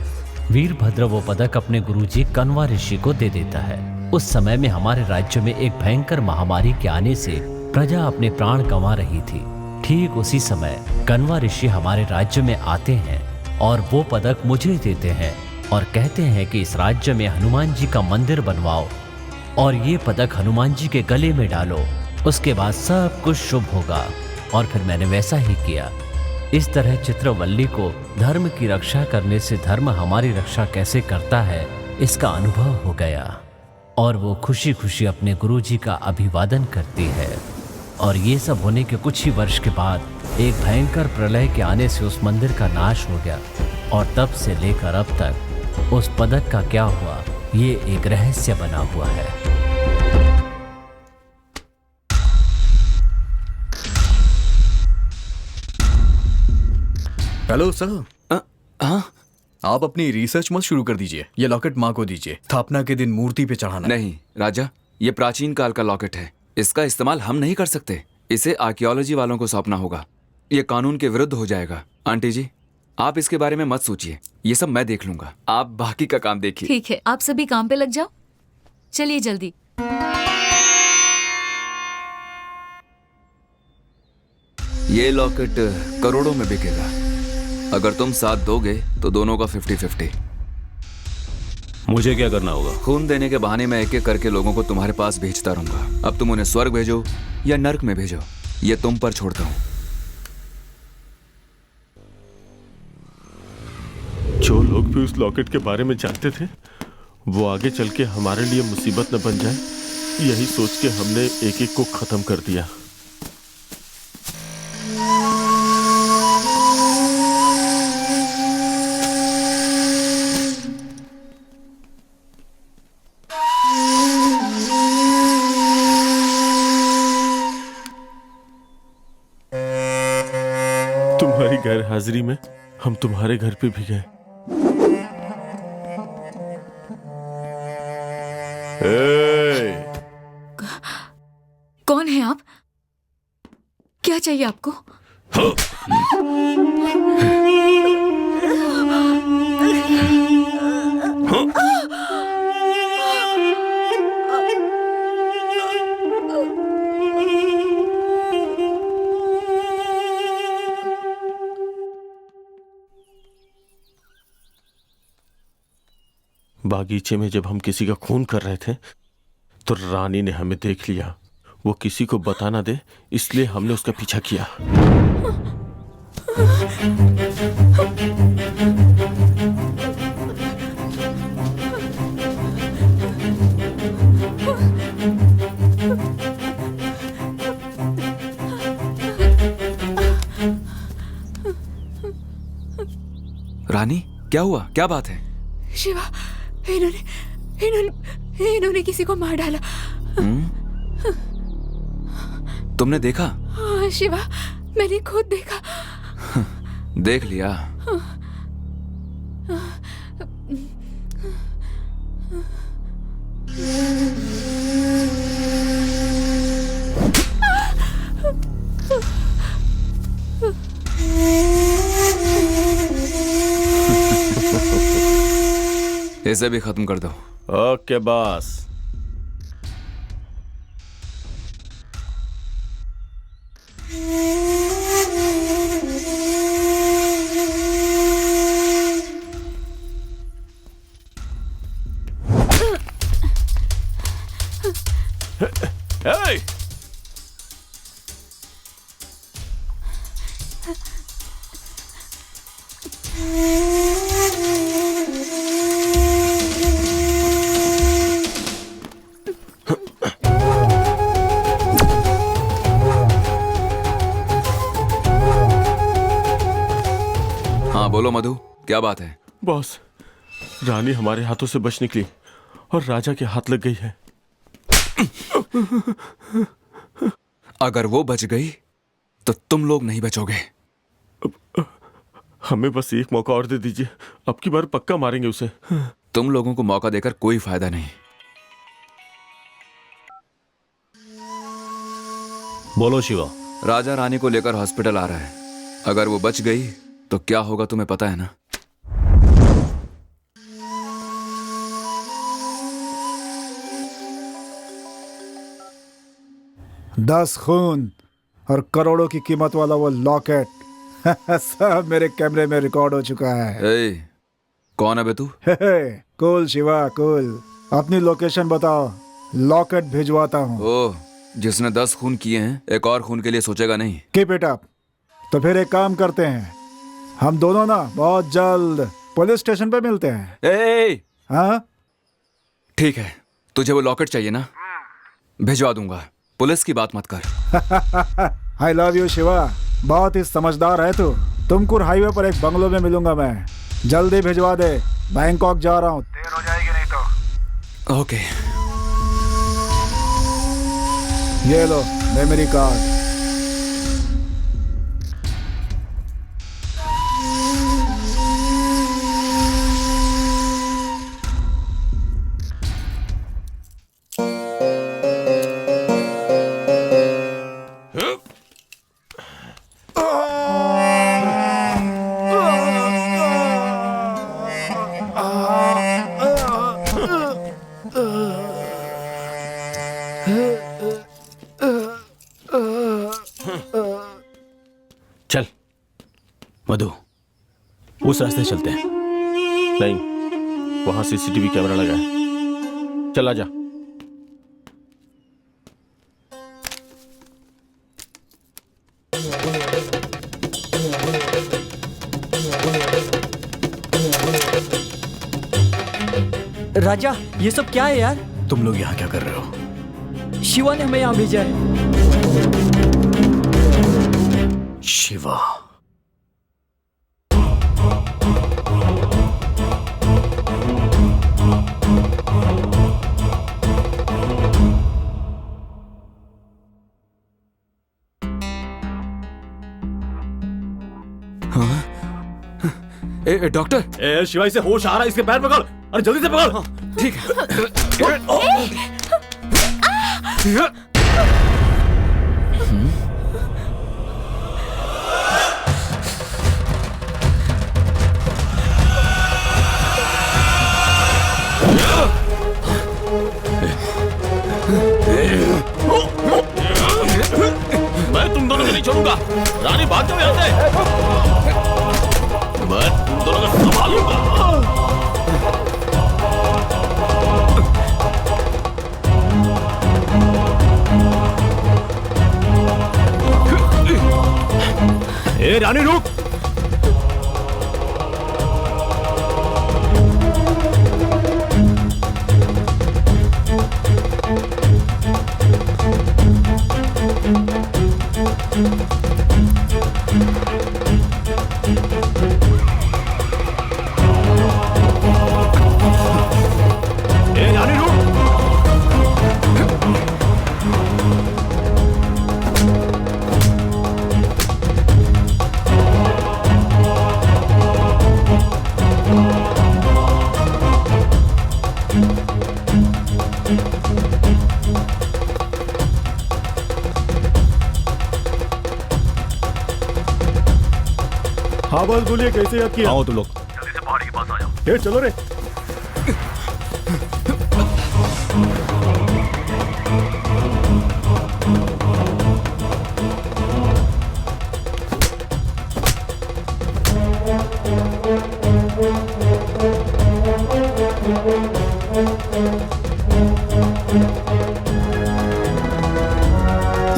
वीरभद्र वो पदक अपने गुरुजी कण्वा ऋषि को दे देता है। उस समय में हमारे राज्य में एक भयंकर महामारी के आने से प्रजा अपने प्राण गंवा रही थी। ठीक उसी समय कण्वा ऋषि हमारे राज्य में आते हैं और वो पदक मुझे देते हैं और कहते हैं कि इस राज्य में हनुमान जी का मंदिर बनवाओ और ये पदक हनुमान जी के गले में डालो, उसके बाद सब कुछ शुभ होगा। और फिर मैंने वैसा ही किया। इस तरह चित्रवल्ली को धर्म की रक्षा करने से धर्म हमारी रक्षा कैसे करता है इसका अनुभव हो गया और वो खुशी खुशी अपने गुरुजी का अभिवादन करती है। और ये सब होने के कुछ ही वर्ष के बाद एक भयंकर प्रलय के आने से उस मंदिर का नाश हो गया और तब से लेकर अब तक उस पदक का क्या हुआ ये एक रहस्य बना हुआ है। Hello sir. हाँ, आप अपनी रिसर्च मत शुरू कर दीजिए। ये लॉकेट माँ को दीजिए, स्थापना के दिन मूर्ति पे चढ़ाना। नहीं राजा, ये प्राचीन काल का लॉकेट है, इसका इस्तेमाल हम नहीं कर सकते। इसे आर्कियोलॉजी वालों को सौंपना होगा। ये कानून के विरुद्ध हो जाएगा। आंटी जी, आप इसके बारे में मत सोचिए, ये सब मैं देख लूंगा। आप बाकी का काम देखिए। ठीक है, आप सभी काम पे लग जाओ। चलिए जल्दी। ये लॉकेट करोड़ों में बिकेगा। अगर तुम साथ दोगे तो दोनों का 50-50। मुझे क्या करना होगा? खून देने के बहाने मैं एक एक करके लोगों को तुम्हारे पास भेजता रहूंगा। अब तुम उन्हें स्वर्ग भेजो या नर्क में भेजो, ये तुम पर छोड़ता हूं। जो लोग भी उस लॉकेट के बारे में जानते थे वो आगे चल के हमारे लिए मुसीबत न बन जाए, यही सोच के हमने एक एक को खत्म कर दिया। तुम्हारी गैर हाजिरी में हम तुम्हारे घर पे भी गए। कौन है आप? क्या चाहिए आपको? बागीचे में जब हम किसी का खून कर रहे थे तो रानी ने हमें देख लिया। वो किसी को बता ना दे इसलिए हमने उसका पीछा किया। रानी, क्या हुआ? क्या बात है? शिवा, इन्होंने किसी को मार डाला। तुमने देखा? हाँ शिवा, मैंने खुद देखा। देख लिया। इसे भी खत्म कर दो। Okay boss. Hey! हाँ बोलो मधु, क्या बात है? बॉस, रानी हमारे हाथों से बच निकली और राजा के हाथ लग गई है। अगर वो बच गई तो तुम लोग नहीं बचोगे। हमें बस एक मौका और दे दीजिए, अब की बार पक्का मारेंगे उसे। तुम लोगों को मौका देकर कोई फायदा नहीं। बोलो शिवा। राजा रानी को लेकर हॉस्पिटल आ रहा है। अगर वो बच गई तो क्या होगा तुम्हें पता है ना? दस खून और करोड़ों की कीमत वाला वो लॉकेट सब मेरे कैमरे में रिकॉर्ड हो चुका है। ए, कौन है बे तू? कूल शिवा कूल, अपनी लोकेशन बताओ, लॉकेट भिजवाता हूँ। ओह, जिसने 10 खून किए हैं एक और खून के लिए सोचेगा नहीं। Keep it up. तो फिर एक काम करते हैं, हम दोनों ना बहुत जल्द पुलिस स्टेशन पे मिलते हैं। हाँ ठीक है, तुझे वो लॉकेट चाहिए ना? भिजवा दूंगा, पुलिस की बात मत कर। आई लव यू शिवा, बहुत ही समझदार है तू। तुमकुर हाईवे पर एक बंगलो में मिलूंगा मैं, जल्दी भिजवा दे, बैंकॉक जा रहा हूँ, देर हो जाएगी नहीं तो। ओके। ये लो मेमोरी कार्ड। चल मधु, उस रास्ते चलते हैं। नहीं, वहां सीसीटीवी कैमरा लगा है, चला जा। राजा, ये सब क्या है यार? तुम लोग यहाँ क्या कर रहे हो? शिवा ने हमें यहाँ भेजा है। शिवा? हाँ? ए डॉक्टर, शिवाई से होश आ रहा है, इसके पैर पकड़। अरे जल्दी से पकड़। ठीक है। मैं तुम दोनों को नहीं छोड़ूंगा। रानी भाग जाओ यहाँ से। मैं तुम दोनों को संभालूंगा। ए रानी रुक। ए रानी रुक। हाँ बस बोलिए, कैसे याद किया? आओ तुम लोग। जल्दी से पहाड़ी के पास आ जाओ। चलो रे।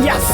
यस।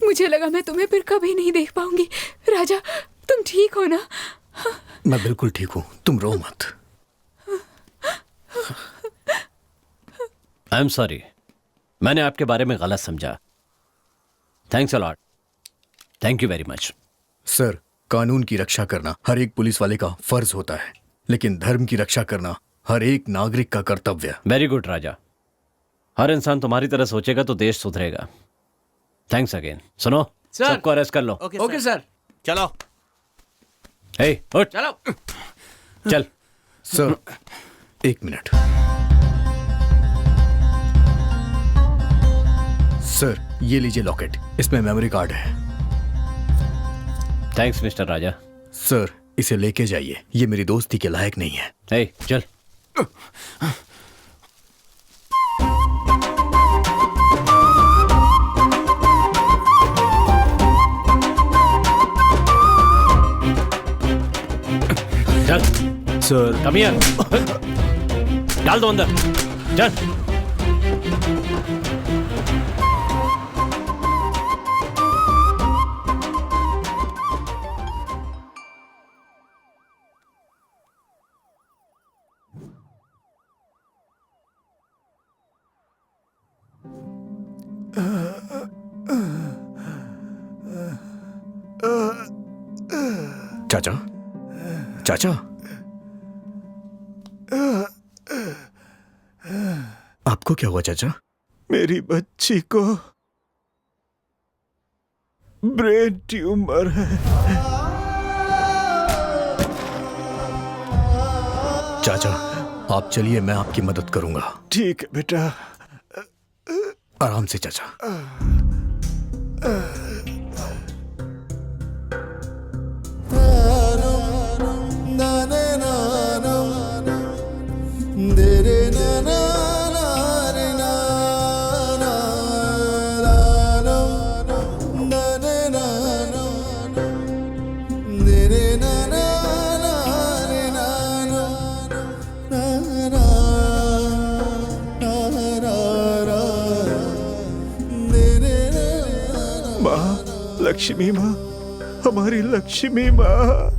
मुझे लगा मैं तुम्हें फिर कभी नहीं देख पाऊंगी। राजा, तुम ठीक हो ना? मैं बिल्कुल ठीक हूँ, तुम रो मत। आई एम सॉरी, मैंने आपके बारे में गलत समझा। Thanks a lot. Thank you very much. Sir, कानून की रक्षा करना हर एक पुलिस वाले का फर्ज होता है, लेकिन धर्म की रक्षा करना हर एक नागरिक का कर्तव्य। वेरी गुड राजा, हर इंसान तुम्हारी तरह सोचेगा तो देश सुधरेगा। Thanks again. सुनो, सबको अरेस्ट कर लो। Okay sir. चलो। हे, उठ। चलो। चल। सर, एक मिनट। सर, ये लीजिए लॉकेट, इसमें मेमोरी कार्ड है। थैंक्स मिस्टर राजा। सर, इसे लेके जाइए, ये मेरी दोस्ती के लायक नहीं है। हे, चल। चल सर। Come here. डाल दो अंदर। चल। चाचा, चाचा, आपको क्या हुआ चाचा? मेरी बच्ची को ब्रेन ट्यूमर है। चाचा, आप चलिए, मैं आपकी मदद करूंगा। ठीक है बेटा। आराम से चाचा। लक्ष्मी माँ, हमारी लक्ष्मी माँ।